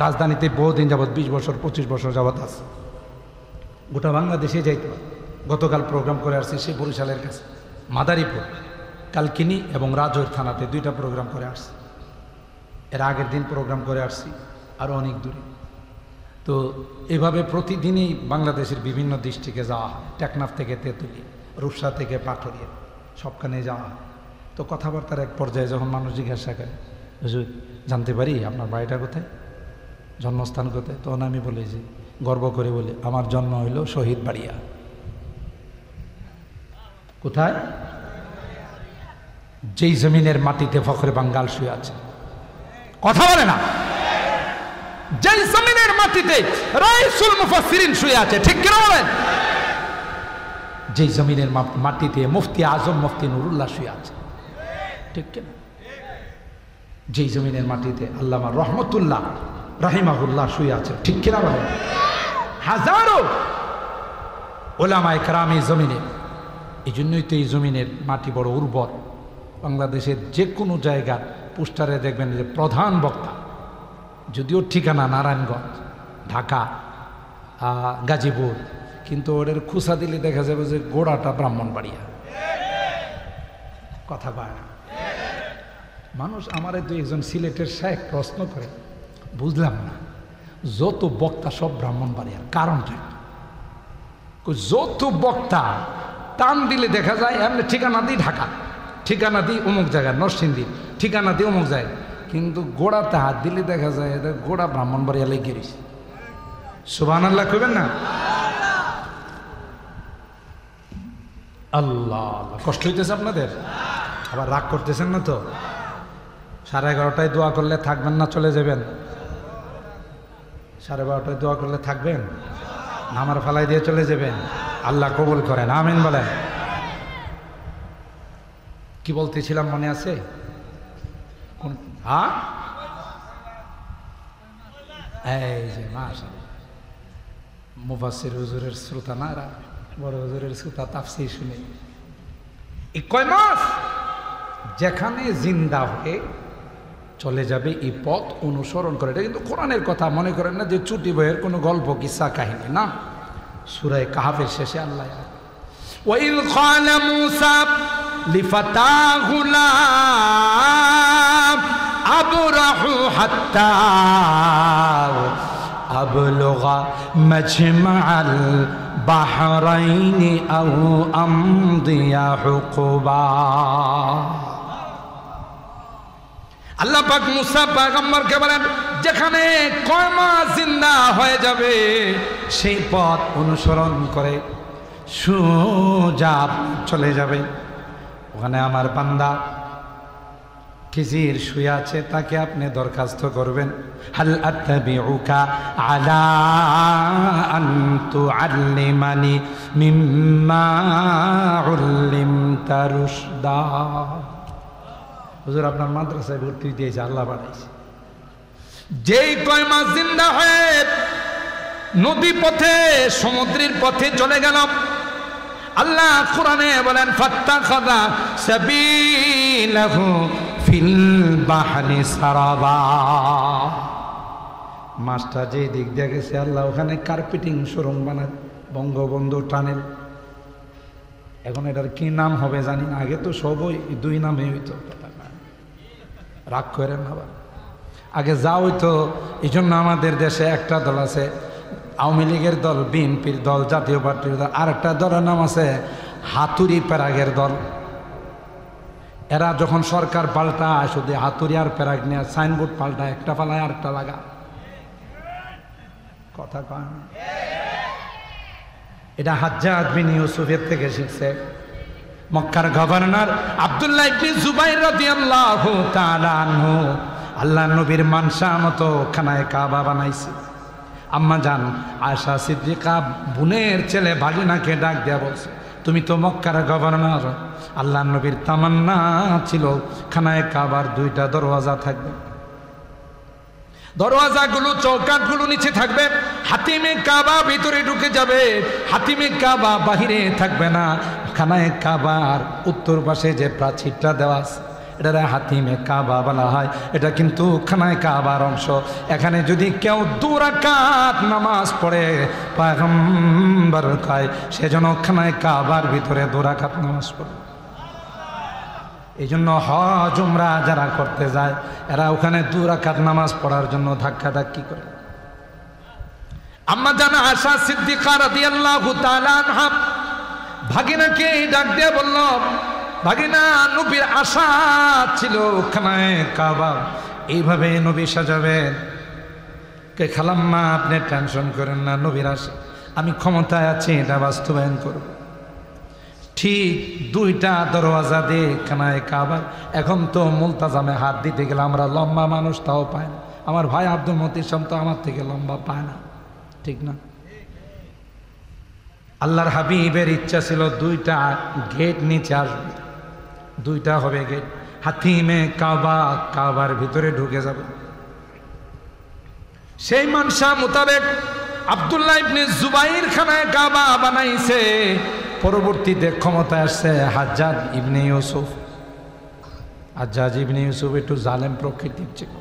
রাজধানীতে বহুদিন যাবৎ 20 বছর 25 বছর যাবৎ আছে, গোটা বাংলাদেশে যাইতে পারে। গতকাল প্রোগ্রাম করে আসছি সেই বরিশালের কাছে মাদারীপুর, কালকিনি এবং রাজৈর থানাতে 2টা প্রোগ্রাম করে আসছি। এর আগের দিন প্রোগ্রাম করে আসছি আরও অনেক দূরে। তো এভাবে প্রতিদিনই বাংলাদেশের বিভিন্ন ডিস্ট্রিক্টে যাওয়া হয়, টেকনাফ থেকে তেঁতুলিয়া, রূপসা থেকে পাথরিয়া, সবখানে যাওয়া হয়। তো কথাবার্তার এক পর্যায়ে যখন মানুষ জিজ্ঞাসা করে, হুজুর জানতে পারি আপনার বাড়িটা কোথায়, জন্মস্থান কোথায়? তখন আমি বলি যে গর্ব করে বলি আমার জন্ম হইল শহীদ বাড়িয়া। কোথায়? যেই জমিনের মাটিতে ফখরে বাঙ্গাল শুয়ে আছে। কথা বলে না? যেই জমিনের মাটিতে রাইসুল মুফাসসিরিন শুয়ে আছে, ঠিক কিনা বলেন? যেই জমিনের মাটিতে মুফতি আজম মুফতি নুরুল্লাহ শুয়ে আছে, ঠিক কিনা? যেই জমিনের মাটিতে আল্লামা রহমতুল্লাহ রাহিমাহুল্লাহ শুয়ে আছে, ঠিক কিনা বলেন? হাজারো ওলামায়ে কেরাম এই জমিনে। এই জন্যই তো এই জমিনের মাটি বড় উর্বর। বাংলাদেশের যে কোনো জায়গার পোস্টারে দেখবেন যে প্রধান বক্তা, যদিও ঠিকানা নারায়ণগঞ্জ, ঢাকা, গাজীপুর, কিন্তু ওদের খুসা দিলে দেখা যাবে যে গোড়াটা ব্রাহ্মণবাড়িয়া। কথা কয় না মানুষ। আমারে তো একজন সিলেটের শায়েখ প্রশ্ন করে, বুঝলাম না, যত বক্তা সব ব্রাহ্মণবাড়িয়ার কারণটা? যত বক্তা টান দিলে দেখা যায় এমনি ঠিকানা দিই ঢাকা, ঠিকানা দিই অমুক জায়গায় নরসিংদী, ঠিকানা দিই অমুক জায়গায়, কিন্তু গোড়াতে হাত দিলে দেখা যায় এটা গোড়া ব্রাহ্মণবাড়িয়া লেগে গেছে। সুবহানাল্লাহ কইবেন না? আল্লাহ, কষ্ট হইতেছে আপনাদের? আবার রাগ করতেছেন না তো? 11:30টায় দোয়া করলে থাকবেন না চলে যাবেন? 12:30টায় দোয়া করলে থাকবেন না আমার ফালাই দিয়ে চলে যাবেন? আল্লাহ কবুল করেন, আমিন বলেন। কি বলতেছিলাম মনে আছে? হ্যাঁ, এই যে মাশাআল্লাহ মুফাসসির হুজুরের শ্রোতা না, এরা বড় হুজুরের শ্রোতা, তাফসীর শুনে। এই কয় মাস যেখানে জিন্দা হয়ে চলে যাবে এই পথ অনুসরণ করে। এটা কিন্তু কোরআনের কথা, মনে করেন না যে চুটি বইয়ের কোনো গল্প কিসসা কাহিনী না। সূরা কাহফের শেষে আল্লাহ ওয়াইল ক্বালা মূসা লিফাতাহু লা আবরাহু হাত্তা আবলুগা মাজমাআল বাহরাইনি আও আমদিয়া হুকুবা। আল্লাহ পাক মুসা পয়গম্বরকে বলেন, যেখানে কয় মাস জিন্দা হয়ে যাবে সেই পথ অনুসরণ করে সোজা চলে যাবে। ওখানে আমার বান্দা খিজির শুয়ে আছে, তাকে আপনি দরখাস্ত করবেন, হাল আত্তাবিউকা আলা আন তুআল্লিমানি মিম্মা উল্লিমতা রুশদা। হুজুর আপনার মাদ্রাসায় ভর্তি দিয়েছে, আল্লাহ বানাইছে। যেই কয় মাস জিন্দা হয়ে নদী পথে সমুদ্রের পথে চলে গেল, আল্লাহ কোরআনে বলেন ফাত্তাখাযা সাবিলাহু ফিল বাহরি সারাবা। মাছটা যে দিক দিয়ে গেছে আল্লাহ ওখানে কার্পেটিং সুরঙ্গ বানায়, বঙ্গবন্ধু টানেল। এখন এটার কি নাম হবে জানি না, আগে তো সবই 2 নামে হইতো। রাগ করেন না, আগে যা হইতো। এই জন্য আমাদের দেশে একটা দল আছে আওয়ামী লীগের দল, বিএনপির দল, জাতীয় পার্টির দল, আর একটা দলের নাম আছে হাতুড়ি প্যারাগের দল। এরা যখন সরকার পাল্টায় শুধু হাতুড়ি আর প্যারাগ নিয়ে সাইনবোর্ড পাল্টায়, একটা পালায় আর একটা লাগা। কথা কয় না? এটা হাজ্জাজ বিন ইউসুফের থেকে শিখছে। মক্কার গভর্নর আব্দুল্লাহ ইবনে জুবাইর রাদিয়াল্লাহু তাআলা আনহু আল্লাহ নবীর মানসা মতো খানায় কাবা বানাইছে। আম্মা জান আয়েশা সিদ্দিকা বোনের ছেলে ভাগিনাকে ডাক দেয়া বলছে, তুমি তো মক্কার গভর্নর। আল্লাহ নবীর তামান্না ছিল খানায়ে কাবার 2টা দরওয়াজা থাকবে, দরওয়াজাগুলো চৌকাঠগুলো নিচে থাকবে, হাতিমে কাবা ভিতরে ঢুকে যাবে, হাতিমে কাবা বাহিরে থাকবে না। খানায়ে কাবার উত্তর পাশে যে প্রাচীরটা দেওয়া আছে এটা হাতিমে কাবা বলা হয়, এটা কিন্তু খানায়ে কাবার অংশ। এখানে যদি কেউ 2 রাকাত নামাজ পড়ে পয়গম্বর কয় সেজন্য খানায়ে কাবার ভিতরে 2 রাকাত নামাজ পড়ে। এই জন্য হজ উমরা যারা করতে যায় এরা ওখানে 2 রাকাত নামাজ পড়ার জন্য ধাক্কাধাক্কি করে। আম্মা জানা আয়েশা সিদ্দিকা রাদিয়াল্লাহু তাআলা আনহা ভাগিনাকে ডাক দিয়ে বলল, ভাগিনা নবীর আশা ছিল খানায়ে কাবা এইভাবে নবী সাজাবেন। কে খালাম্মা আপনি টেনশন করেন না, নবীর আশা আমি ক্ষমতায় আছি এটা বাস্তবায়ন করব। ঠিক 2টা দরওয়াজা দিয়ে খানায়ে কাবা। এখন তো মুলতাজামে হাত দিতে গেলে আমরা লম্বা মানুষ তাও পায় না। আমার ভাই আব্দুল মতিন তো আমার থেকে লম্বা পায় না, ঠিক না? আল্লাহর হাবিবের ইচ্ছা ছিল 2টা গেট নিচে আসবে, 2টা হবে গেট। হাতিমে কাবা কাবার ভিতরে ঢুকে যাবে। সেই মানসা মোতাবেক আব্দুল্লাহ ইবনে জুবাইর খানায়ে কাবা বানাইছে। পরবর্তীতে ক্ষমতায় আসছে হাজ্জাজ ইবনে ইউসুফ। হাজ্জাজ ইবনে ইউসুফ একটু জালেম প্রকৃতির ছিল,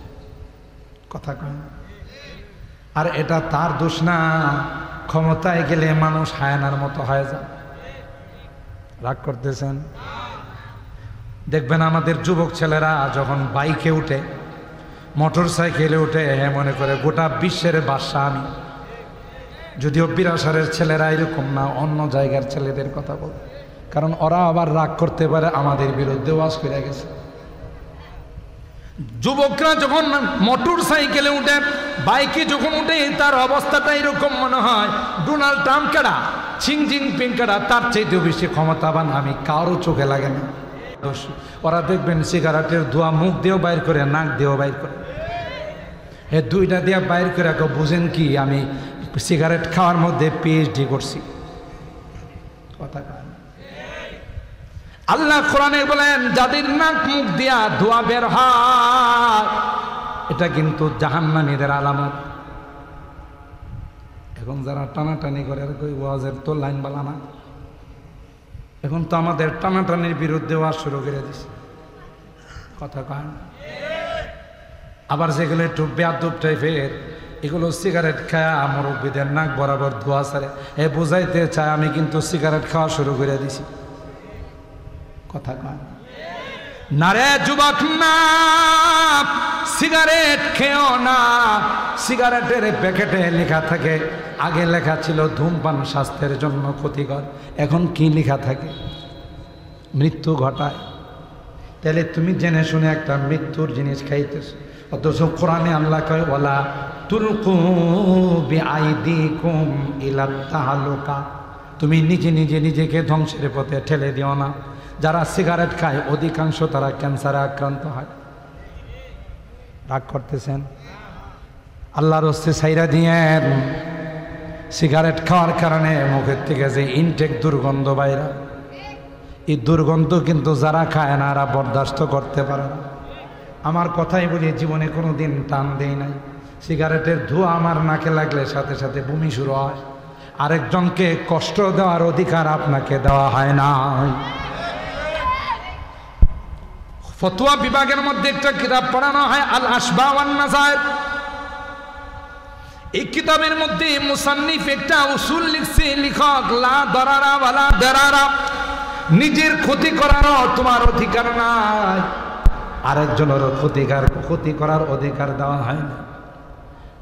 কথা কয়। আর এটা তার দোষ না, ক্ষমতায় গেলে মানুষ হায়ানার মতো হয়ে যায়। রাগ করতেছেন? দেখবেন আমাদের যুবক ছেলেরা যখন বাইকে উঠে, মোটর সাইকেলে উঠে, মনে করে গোটা বিশ্বের বাদশা আমি। যদিও বিরাসারের ছেলেরা এরকম না, অন্য জায়গার ছেলেদের কথা বল, কারণ ওরা আবার রাগ করতে পারে আমাদের বিরুদ্ধে ওয়াজ করে গেছে। যুবকরা যখন মোটর সাইকেলে উঠে, বাইকে যখন উঠে, তার অবস্থাটা এরকম মনে হয় ডোনাল্ড ট্রাম্প কারা, ছিং জিনপিং কারা, তার চাইতেও বেশি ক্ষমতাবান আমি, কারো চোখে লাগে না। ওরা দেখবেন সিগারেটের ধোঁয়া মুখ দিয়েও বাইর করে, নাক দিয়েও বাইর করে। 2টা দিয়ে বাইর করে বুঝেন কি আমি সিগারেট খাওয়ার মধ্যে PhD করছি, কথা। আল্লাহ কোরআনে বলেন যাদের নাক মুখ দিয়া ধোঁয়া বের হয় এটা কিন্তু জাহান্নামীদের আলামত। এখন যারা টানাটানি করে ওয়াজের তো লাইন বালা না, এখন তো আমাদের টানাটানির বিরুদ্ধে ওয়াজ শুরু করে দিছে, কথা কয়। আবার যেগুলো একটু বেয়াদব টাইপের, এগুলো সিগারেট খায়া মুরব্বীদের নাক বরাবর ধোঁয়া ছাড়ে, বুঝাইতে চায় আমি কিন্তু সিগারেট খাওয়া শুরু করে দিছি, কথা কয় না রে যুবক, না সিগারেট খেও না। সিগারেটের প্যাকেটে লেখা থাকে, আগে লেখা ছিল ধূমপান স্বাস্থ্যের জন্য ক্ষতিকর, এখন কি লেখা থাকে? মৃত্যু ঘটায়। তাহলে তুমি জেনে শুনে একটা মৃত্যুর জিনিস খাইতেছ, অথচ কোরআনে আল্লাহ কয় ওয়ালা তুলকু বিআইদিকুম ইলা তাহালুকা, তুমি নিজে নিজে নিজেকে ধ্বংসের পথে ঠেলে দিও না। যারা সিগারেট খায় অধিকাংশ তারা ক্যান্সারে আক্রান্ত হয়। রাগ করতেছেন? আল্লাহর হস্তে ছাইরা দিয়েন। সিগারেট খাওয়ার কারণে মুখের থেকে যে ইনটেক দুর্গন্ধ বাইরা, এই দুর্গন্ধ কিন্তু যারা খায় না এরা বরদাস্ত করতে পারে না। আমার কথাই বলি, জীবনে কোনো দিন টান দেই নাই। সিগারেটের ধোঁয়া আমার নাকে লাগলে সাথে সাথে বমি শুরু হয়। আরেকজনকে কষ্ট দেওয়ার অধিকার আপনাকে দেওয়া হয় না। ফতোয়া বিভাগের মধ্যে একটা কিতাব পড়ানো হয় আল আসবা ওয়ান নাযায়ের। এই কিতাবের মধ্যে মুসান্নিফ একটা উসুল লিখছে, লেখক লা দারারা ওয়ালা দারারা, নিজের ক্ষতি করারও তোমার অধিকার নাই, আরেকজনের ক্ষতি করার অধিকার দেওয়া হয় না।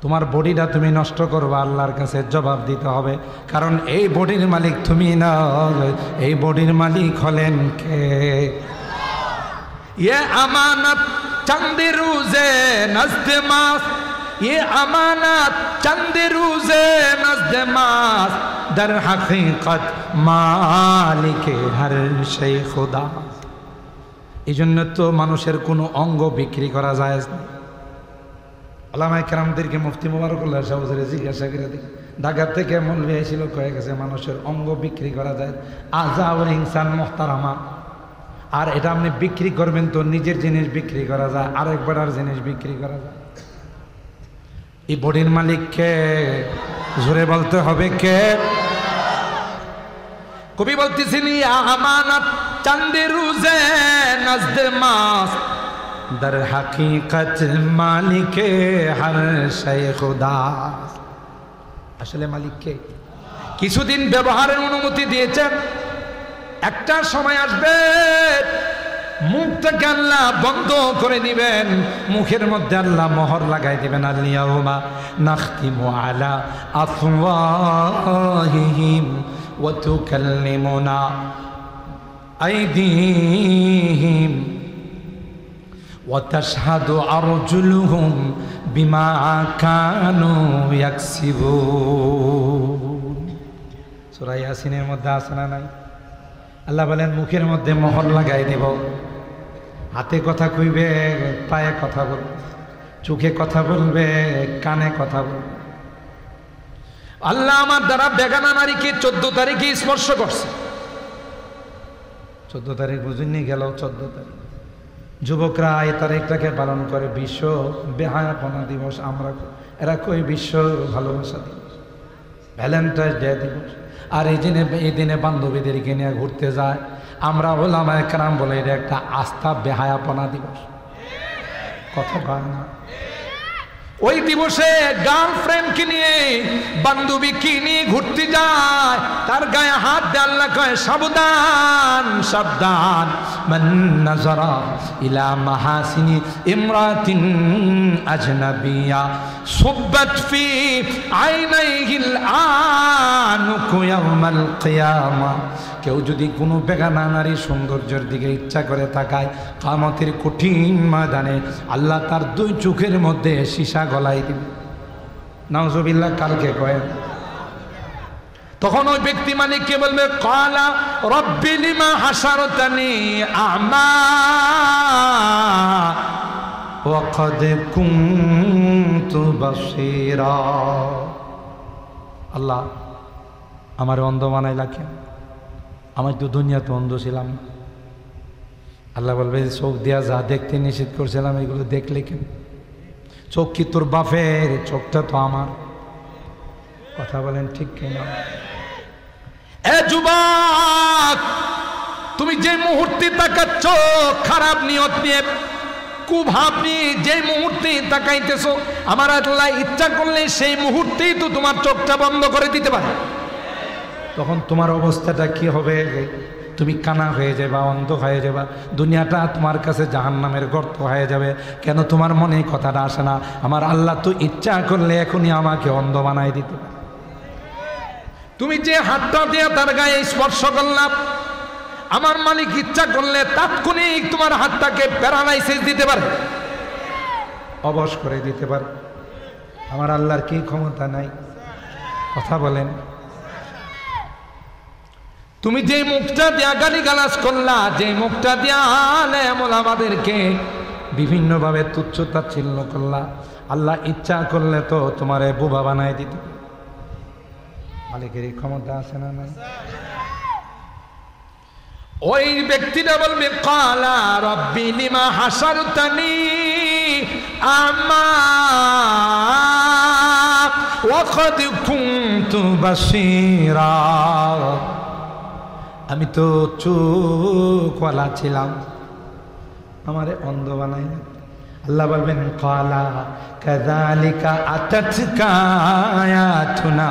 তোমার বডিটা তুমি নষ্ট করবা, আল্লাহর কাছে জবাব দিতে হবে, কারণ এই বডির মালিক তুমি না, এই বডির মালিক হলেন কে? ये अमानत चंद रोजे नज़्द मास, ये अमानत चंद रोजे नज़्द मास, दर हकीकत मालिक हर शै खुदा। এই জন্য তো মানুষের কোনো অঙ্গ বিক্রি করা যায় না। আল্লামা কেরামদেরকে মুফতি মুবারকুল্লাহ সাহেব জিজ্ঞাসা করে দেখি, ঢাকা থেকে মৌলভী এসেছিল, কয়ে গেছে মানুষের অঙ্গ বিক্রি করা যায়, আজাউল ইনসান মুহতারামা। আর এটা আপনি বিক্রি করবেন তো নিজের জিনিস বিক্রি করা যায়, আরেকবার আর জিনিস বিক্রি করা যায়। এই বডির মালিককে জোরে বলতে হবে কে? কবি বলতেছেন আমানত চাঁদে রুজে নজদে মাস দর হাকিকত মালিকে হর শে খুদা। আসলে মালিককে কিছুদিন ব্যবহারের অনুমতি দিয়েছেন, একটা সময় আসবে মুখটাকে আল্লাহ বন্ধ করে দিবেন, মুখের মধ্যে আল্লাহ মোহর লাগাই দিবেন। আল-ইয়াউমা নাখতিমু আলা আফওয়াহিহিম ওয়া তুকাল্লিমুনা আইদিহিম ওয়া তাশহাদু আরজুলুহুম বিমা কানু ইয়াকসিবুন। সূরা ইয়াসিনের মধ্যে আছে না নাই? আল্লাহ বলেন মুখের মধ্যে মোহর লাগাই দেব, হাতে কথা কইবে, পায়ে কথা বলবে, চোখে কথা বলবে, কানে কথা বলবে। আল্লাহ আমার দ্বারা বেগানা নারীকে 14 তারিখে স্পর্শ করছে। 14 তারিখ বুঝিনি গেল 14 তারিখ। যুবকরা এই তারিখটাকে পালন করে বিশ্ব বেহায়াপনা দিবস। আমরা এরা কই বিশ্ব ভালোবাসা দিবস, ভ্যালেন্টাইন্স ডে দিবস। আর এই দিনে বান্ধবীদেরকে নিয়ে ঘুরতে যায়। আমরা ওলামায়ে কেরাম বলে এটা একটা আস্থা বেহায়াপনা দিবস। কথা কয় না? ওই দিবসে গার্লফ্রেন্ডকে নিয়ে বান্ধবীকে নিয়ে ঘুরতে যায়, তার গায়ে হাত দিয়ে আল্লাহ কয় সাবধান সাবধান, মান নাযারা ইলা মাহাসিনি ইমরাতিন আজনাবিয়া সুব্বাত ফি আইনাইহিল আনুকু ইয়াউমাল কিয়ামা। কেউ যদি কোনো বেগানা নারী সৌন্দর্যের দিকে ইচ্ছা করে তাকায়, কিয়ামতের কঠিন ময়দানে আল্লাহ তার 2 চোখের মধ্যে সীসা গলাই দিবে। নাউজুবিল্লাহ। কালকে কয় তখন ওই ব্যক্তি মালিককে বলবে ক্বালা রব্বি লিমা হাসারতানি আ'মা ওয়া ক্বাদ কুনতু বাসীরা। আল্লাহ আমার অন্ধ বানাইলা কেন? আমার তো দুনিয়াতে অন্ধ ছিলাম। আল্লাহ বলবে চোখ দিয়া যা দেখতে নিষেধ করছিলাম এগুলো দেখলে কেন? চোখ কি তোর বাপের? চোখটা তো আমার। কথা বলেন ঠিক কিনা? এ যুবক, তুমি যে মুহূর্তে তাকাচ্ছ খারাপ নিয়ত নিয়ে, কুভাব নিয়ে যে মুহূর্তে তাকাইতেছো, আমার আল্লাহ ইচ্ছা করলে সেই মুহূর্তেই তো তোমার চোখটা বন্ধ করে দিতে পারে। তখন তোমার অবস্থাটা কি হবে? তুমি কানা হয়ে যাবা, অন্ধ হয়ে যাবা, দুনিয়াটা তোমার কাছে জাহান্নামের গর্ত হয়ে যাবে। কেন তোমার মনে কথাটা আসে না? আমার আল্লাহ তো ইচ্ছা করলে এখনই আমাকে অন্ধ বানাই দিতে পারে। তুমি যে হাতটা দিয়ে তার গায়ে স্পর্শ করলাম, আমার মালিক ইচ্ছা করলে তাৎক্ষণিক তোমার হাতটাকে প্যারালাইসিস দিতে পারে, অবশ করে দিতে পারে। আমার আল্লাহর কি ক্ষমতা নাই? কথা বলেন। তুমি যে মুখটা দিয়া গালিগালাজ করলা, যে মুখটা দিয়া আলেম ওলামাদেরকে বিভিন্নভাবে তুচ্ছ তাচ্ছিল্য করলা, আল্লাহ ইচ্ছা করলে তো তোমারে বোবা বানায় দিত। মালিকের ক্ষমতা আছে না নাই? ওই ব্যক্তিটা বলবে ক্বালা রব্বি লিমা হাসারতানি আ'মা ওয়া ক্বাদ কুনতু বাসীরা। আমি তো চোখওয়ালা ছিলাম, আমারে অন্ধ বানাই। আল্লাহ বলবেন ক্বালা কাযালিকা আতাতকা আয়াতুনা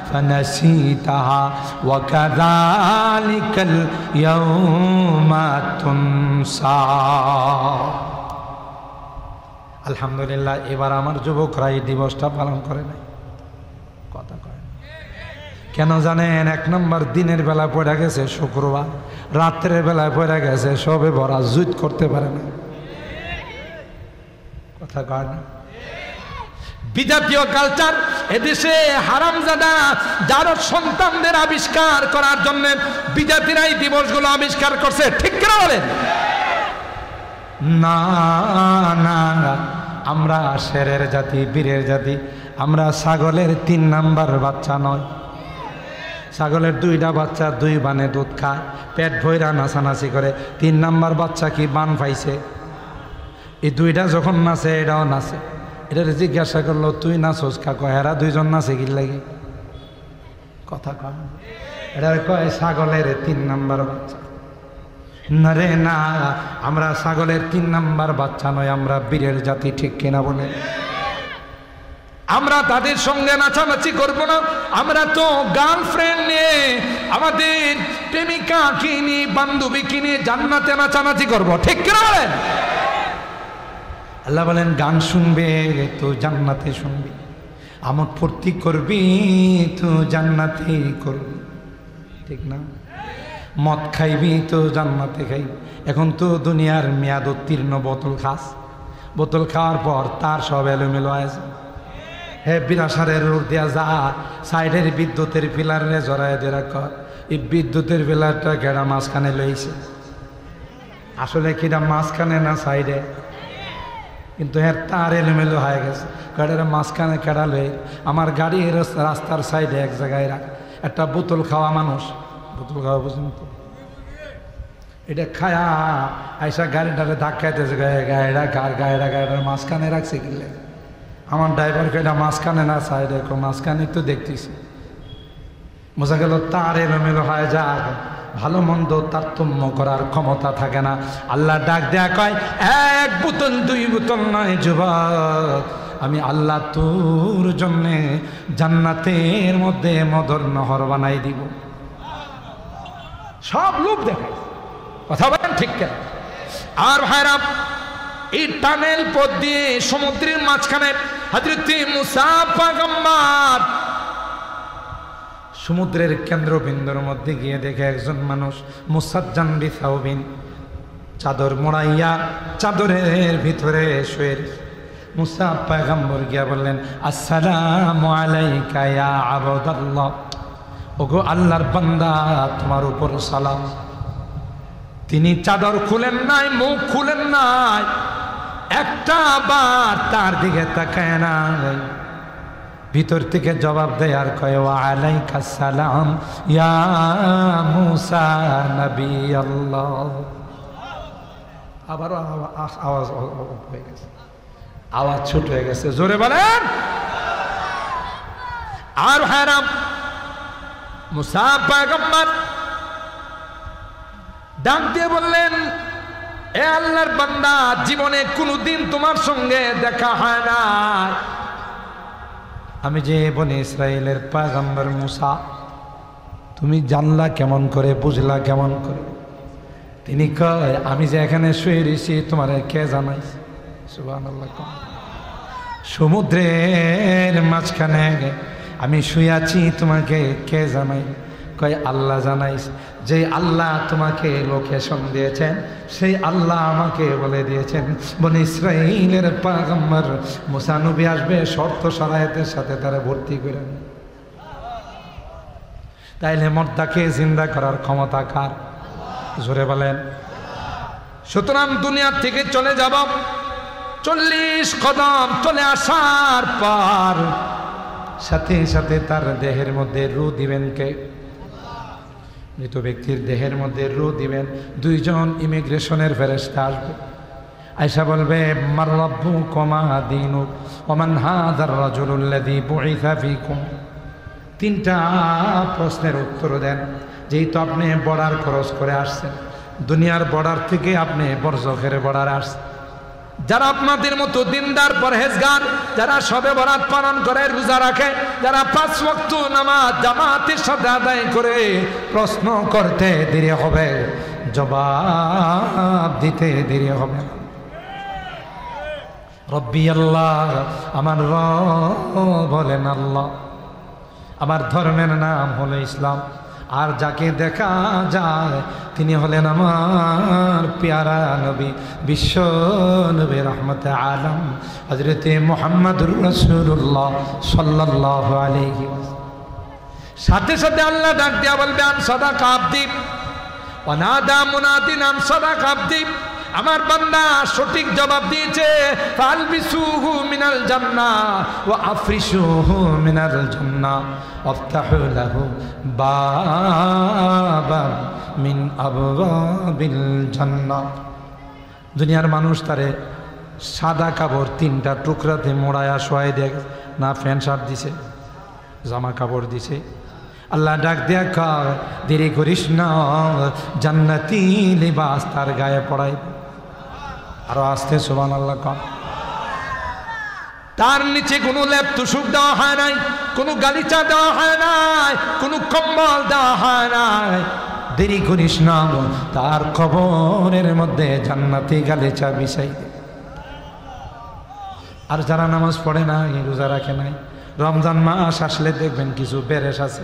ফানাসিতাহা ওয়া কাযালিকাল ইয়াউমা তুনসা। আলহামদুলিল্লাহ, এবার আমার যুবকরা এই দিবসটা পালন করে নাই। কথা কয় কেন জানেন? 1 নম্বর দিনের বেলা পড়ে গেছে শুক্রবার, রাত্রের বেলায় পড়ে গেছে সবে বরাত, জুত করতে পারে না। কথা কয় না? বিজাতীয় কালচার এদেশে হারামজাদা যারা সন্তানদের আবিষ্কার করার জন্য বিজাতিরা এই দিবসগুলো আবিষ্কার করছে। ঠিক কিনা বলেন? না না, আমরা শেরের জাতি, বীরের জাতি। আমরা ছাগলের 3 নাম্বার বাচ্চা নয়। ছাগলের 2টা বাচ্চা 2 বানে দুধ খায়, পেট ভইরা নাচানাচি করে। 3 নাম্বার বাচ্চা কি বান পাইছে? এই 2টা যখন নাচে এটাও নাচে। এটার জিজ্ঞাসা করলো তুই নাচোস কাকো? এরা 2জন নাচে কি লাগে? কথা কম। এটা কয় ছাগলের 3 নাম্বার বাচ্চা। না রে না, আমরা ছাগলের 3 নাম্বার বাচ্চা নয়, আমরা বীরের জাতি। ঠিক কিনা বলে? আমরা তাদের সঙ্গে নাচানাচি করবো না। আমরা তো গার্লফ্রেন্ড নিয়ে, আমাদের প্রেমিকা কিনে, বান্ধবী কিনে জান্নাতে নাচানাচি করবো। ঠিক কিনা বলেন? আল্লাহ বলেন গান শুনবে তো জান্নাতে শুনবি, আমোদ ফুর্তি করবি তো জান্নাতে করবি। ঠিক না? মদ খাইবি তো জান্নাতে খাইবি। এখন তো দুনিয়ার মেয়াদ উত্তীর্ণ বোতল খাস, বোতল খাওয়ার পর তার সব এলোমেলো আছে। হে বিরাসারের রোড দেওয়া যা, সাইডের বিদ্যুতের পিলারে জড়ায় দিয়ে রাখ। এই বিদ্যুতের পিলারটা কেডা মাঝখানে লইছে? আসলে কিটা মাঝখানে না সাইডে? কিন্তু হ্যাঁ তার এলোমেলো হয়ে গেছে। গাড়ির মাঝখানে কেডা লই? আমার গাড়ি রাস্তার সাইডে এক জায়গায় রাখ। একটা বোতল খাওয়া মানুষ, বোতল খাওয়া বুঝুন তো, এটা খায়া আইসা গাড়িটারে ধাক্কাইতেছে, গাড়িটার মাঝখানে রাখছে কিনলে। আমার ড্রাইভারকে এটা মাঝখানে না সাইডে, মাঝখানে তো দেখতেছি। বোঝা গেল তার এলোমেলো হয়ে যায়, ভালো মন্দ তারতম্য করার ক্ষমতা থাকে না। আল্লাহ ডাক দেয়া কয় 1 বোতল 2 বোতল নয় যুবক, আমি আল্লাহ তোর জন্যে জান্নাতের মধ্যে মদর নহর বানাই দিব। সব লোক দেখায়। কথা বলেন ঠিক কেন? আর ভাইরা, এই টানেল পথ দিয়ে সমুদ্রের মাঝখানে হযরত মুসা পয়গম্বর সমুদ্রের কেন্দ্রবিন্দুর মধ্যে গিয়ে দেখে একজন মানুষ মুসাজ্জান বিসাউবিন, চাদর মোড়াইয়া চাদরের ভিতরে শুয়ে। মুসা পয়গম্বর গিয়া বললেন আসসালামু আলাইকা ইয়া আবদাল্লাহ, ওগো আল্লাহর বান্দা তোমার উপর সালাম। তিনি চাদর খুলেন নাই, মুখ খুলেন নাই, একটা বার তার দিকে তাকায় নাই। ভিতর থেকে জবাব দেয় আর কয় ওয়া আলাইকা সালাম ইয়া মুসা নবী আল্লাহ। আবারও আওয়াজ হয়ে গেছে, আওয়াজ ছোট হয়ে গেছে, জোরে বলেন। আর হারাম মুসা পয়গম্বর ডাক দিয়ে বললেন এ আল্লাহর বান্দা, জীবনে কোনোদিন তোমার সঙ্গে দেখা হয় না। আমি যে বনি ইসরায়েলের পয়গম্বর মুসা, তুমি জানলা কেমন করে, বুঝলা কেমন করে? তিনি কয় আমি যে এখানে শুয়ে রয়েছি তোমার কে জানাইছে? সুবহানাল্লাহ। সমুদ্রের মাঝখানে আমি শুয়ে আছি, তোমাকে কে জানাই? কয় আল্লাহ জানাইস। যে আল্লাহ তোমাকে লোকেশন দিয়েছেন, সেই আল্লাহ আমাকে বলে দিয়েছেন বনি ইসরাইলের পয়গম্বর মুসা নবী আসবে, শর্ত শারায়েতের সাথে তারা ভর্তি করে। তাইলে মর্দাকে জিন্দা করার ক্ষমতা কার? জোরে বলেন। সুতরাং দুনিয়া থেকে চলে যাব, 40 কদম চলে আসার পর সাথে সাথে তার দেহের মধ্যে রূহ দিবেন কে? মৃত ব্যক্তির দেহের মধ্যে রূহ দিবেন 2 জন ইমিগ্রেশনের ফেরেশতা আসবে। আয়েশা বলবে মার রাব্বুকুমা দীনুক ওয়া মান হাযার রাজুলুল্লাযী বুইসা ফীকুম। 3টা প্রশ্নের উত্তর দেন। যেহেতু আপনি বর্ডার ক্রস করে আসছেন, দুনিয়ার বর্ডার থেকে আপনি বরজখের বর্ডারে আসছেন, যারা আপনাদের মতো দিনদার পরহেজগার, যারা শবে বরাত পালন করে, রোজা রাখে, যারা 5 ওয়াক্ত নামাজ জামাতের সাথে আদায় করে, প্রশ্ন করতে দেরি হবে, জবাব দিতে দেরি হবে। রব্বি আল্লাহ, আমার রব বলেন আল্লাহ, আমার ধর্মের নাম হলো ইসলাম। আর যাকে দেখা যায় তিনি হলেন আমার প্যারা নবী, বিশ্ব নবী রহমতে আলম হযরতে মুহাম্মদুর রাসূলুল্লাহ সাল্লাল্লাহু আলাইহি ওয়াসাল্লাম। সাথে সাথে আল্লাহ ডাক দিয়া বলবে আন সাদাকা আবদি ওয়া নাদা মুনাদিন আন সাদাকা আবদি। আমার বান্দা সঠিক জবাব দিয়েছে, ফালবিসুহু মিনাল জান্নাহ ওয়া আফরিশুহু মিনাল জান্নাহ ওয়াফতাহু লাহু বাবান মিন আবওয়াবিল জান্নাহ। দুনিয়ার মানুষ তারে সাদা কাপড় 3টা টুকরাতে মোড়ায়া শোয়াই দেয় না, প্যান্ট শার্ট দিছে, জামা কাপড় দিছে। আল্লাহ ডাক দেয়া কয়, দেরি করিস না, জান্নাতি লিবাস তার গায়ে পড়াই। আরো আস্তে সুবহানাল্লাহ কর। তার নিচে কোনো লেপ তুষক দেওয়া হয় নাই, কোনো গালিচা দেওয়া হয় নাই, কোনো কম্বল দেওয়া হয় নাই। দেরি করিস না, তার কবরের মধ্যে জান্নাতি গালিচা বিছাই দে। আর যারা নামাজ পড়ে না, রোজা রাখে নাই, রমজান মাস আসলে দেখবেন কিছু বেরেস আছে,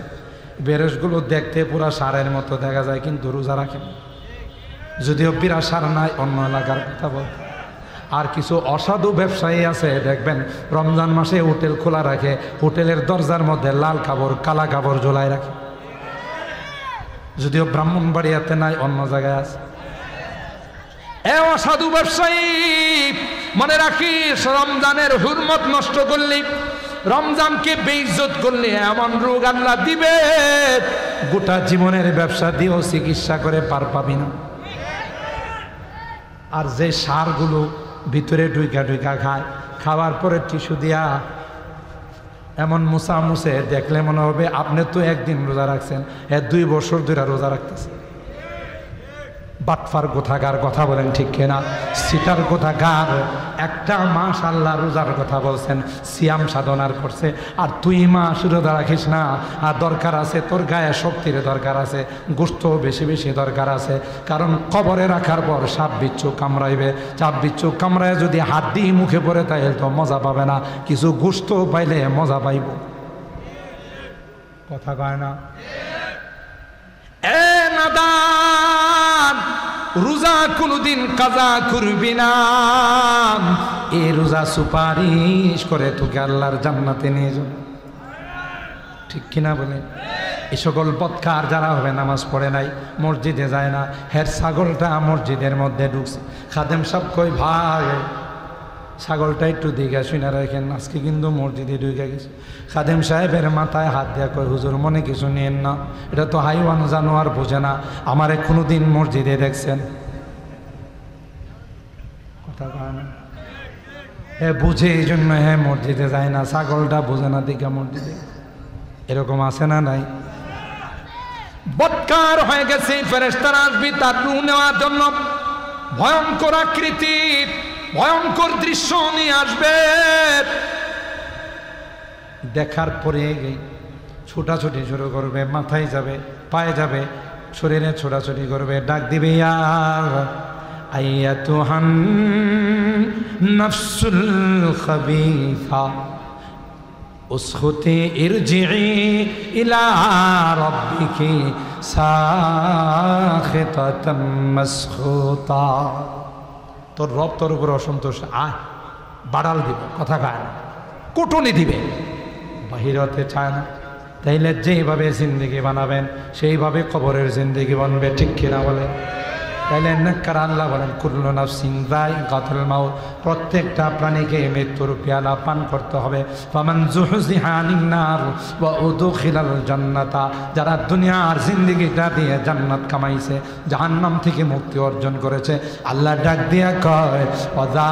বেরেসগুলো দেখতে পুরা সারের মতো দেখা যায়, কিন্তু রোজা রাখে না। যদিও বিরা সার নাই, অন্য এলাকার কথা বল। আর কিছু অসাধু ব্যবসায়ী আছে, দেখবেন রমজান মাসে হোটেল খোলা রাখে, হোটেলের দরজার মধ্যে লাল কাপড় কালা কাপড় ঝোলাই রাখে। যদিও ব্রাহ্মণবাড়িয়াতে নাই, অন্য জায়গায় আছে। এ অসাধু ব্যবসায়ী, মনে রাখিস, রমজানের হুরমত নষ্ট করলি, রমজানকে বেইজ্জত করলে এমন রোগ আল্লাহ দিবে, গোটা জীবনের ব্যবসা দিয়েও চিকিৎসা করে পার পাবি না। আর যে সারগুলো ভিতরে ঢুইকা ঢুইকা খায়, খাওয়ার পরে টিস্যু দিয়া এমন মুসা মুছে, দেখলে মনে হবে আপনি তো একদিন রোজা রাখছেন, 2 বছর ধরে রোজা রাখতেছে। বাটফার কোথাকার কথা বলেন ঠিক কিনা? সিটার কোথাকার। একটা মাস আল্লাহ রোজার কথা বলছেন, সিয়াম সাধনার করছে, আর 2 মাস রোজা রাখিস না। আর দরকার আছে, তোর গায়ে শক্তির দরকার আছে, গোস্ত বেশি বেশি দরকার আছে। কারণ কবরে রাখার পর সাপ বিচ্ছু কামড়াইবে, সাপ বিচ্ছু কামড়ায় যদি হাত দিয়ে মুখে পড়ে, তাইলে তো মজা পাবে না, কিছু গোস্ত পাইলে মজা পাইব। কথা কয় না? এ নাদান, রোজা কোনদিন কাজা করবি না। এই রোজা সুপারিশ করে তোকে আল্লাহর জান্নাতে নিয়ে যাবে। ঠিক কিনা বলে? এই সকল বদকার যারা হবে, নামাজ পড়ে নাই, মসজিদে যায় না, হের ছাগলটা মসজিদের মধ্যে ঢুকছে। খাদেম সাহেব কই, ভাই ছাগলটা একটু দিঘা শুনে রাখেন, আজকে কিন্তু মসজিদে ঢুকে গেছে। খাদেম সাহেবের মাথায় হাত দেয়া কয়, হুজুর মনে কিছু নিয়েন না, এটা তো হাইওয়ান জানোয়ার, বোঝে না, আমারে কোনোদিন মসজিদে দেখছেন? কথা কয় না? বুঝে, এই জন্য মসজিদে যায় না, ছাগলটা বোঝে না দিঘা মসজিদে। এরকম আছে না নাই? বৎকার হয়ে গেছে, ফেরেশতারা আসবে তার রূহ নেওয়ার জন্য। ভয়ঙ্কর আকৃতি, ভয়ঙ্কর দৃশ্য নিয়ে আসবে। দেখার পরে ছোটাছুটি শুরু করবে, মাথায় যাবে, পায়ে যাবে, শরীরে ছোটাছুটি করবে, ডাক দিবে, ইয়া আইয়াতুহান নাফসুল খাবিসা উসখুতি ইরজিই ইলা রাব্বিকি সাখিতাতাম মাসখুতা। তোর রব তোর উপর অসন্তোষ, আয় বাড়াল দিব, কথা খায় না, কুটুনি দিবে, বাহির হতে চায় না। তাইলে যেইভাবে জিন্দেগি বানাবেন সেইভাবে কবরের জিন্দেগি বানবে। ঠিক কিনা বলেন? তাইলে নেককার আল্লাহ বলেন, কুল্লু নাফসিন যায়িকাতুল মাউত, প্রত্যেকটা প্রাণীকে মৃত্যুর পেয়ালা পান করতে হবে। ফামান যুহজিহা আনিন নার ওয়া উদখিলাল জান্নাতা, যারা দুনিয়ার জিন্দেগিটা দিয়ে জান্নাত কামাইছে, জাহান্নাম থেকে মুক্তি অর্জন করেছে, আল্লাহ ডাক দিয়া কয়, ওয়াযা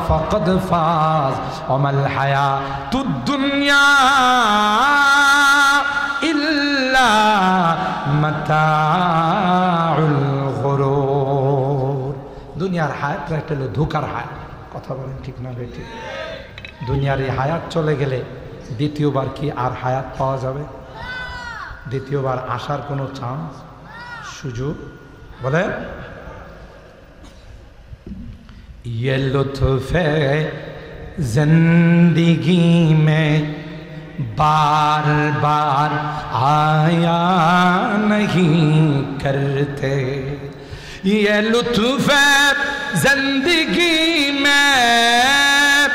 ফাকাদ ফাজ ওয়ামাল হায়াতুদ দুনিয়া ইল্লা মাতাউল গুরুর। দুনিয়ার হায়াতটা একটা হলো ধোঁকার হায়াত। কথা বলেন ঠিক না বেটি? দুনিয়ার এই হায়াত চলে গেলে দ্বিতীয়বার কি আর হায়াত পাওয়া যাবে? দ্বিতীয়বার আসার কোনো চান্স, সুযোগ? বলেন, ये लुत्फ़ जिंदगी में बार बार आया नहीं करते, ये लुत्फ़ जिंदगी में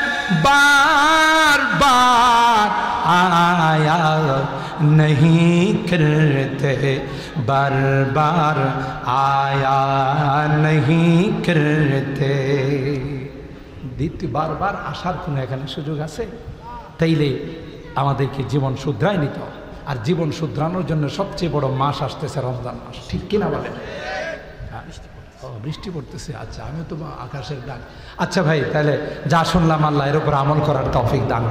बार बार आया नहीं करते, बार बार आया नहीं करते। দ্বিতীয় বারবার আসার কোনো এখানে সুযোগ আছে? তাইলে আমাদেরকে জীবন শুধরায় নিতে হবে। আর জীবন শুধরানোর জন্য সবচেয়ে বড় মাস আসতেছে রমজান মাস, ঠিক কিনা বলেন? বৃষ্টি পড়তেছে, আচ্ছা আমি তো আকাশের ডাক। আচ্ছা ভাই, তাহলে যা শুনলাম আল্লাহ এর উপর আমল করার তৌফিক দান।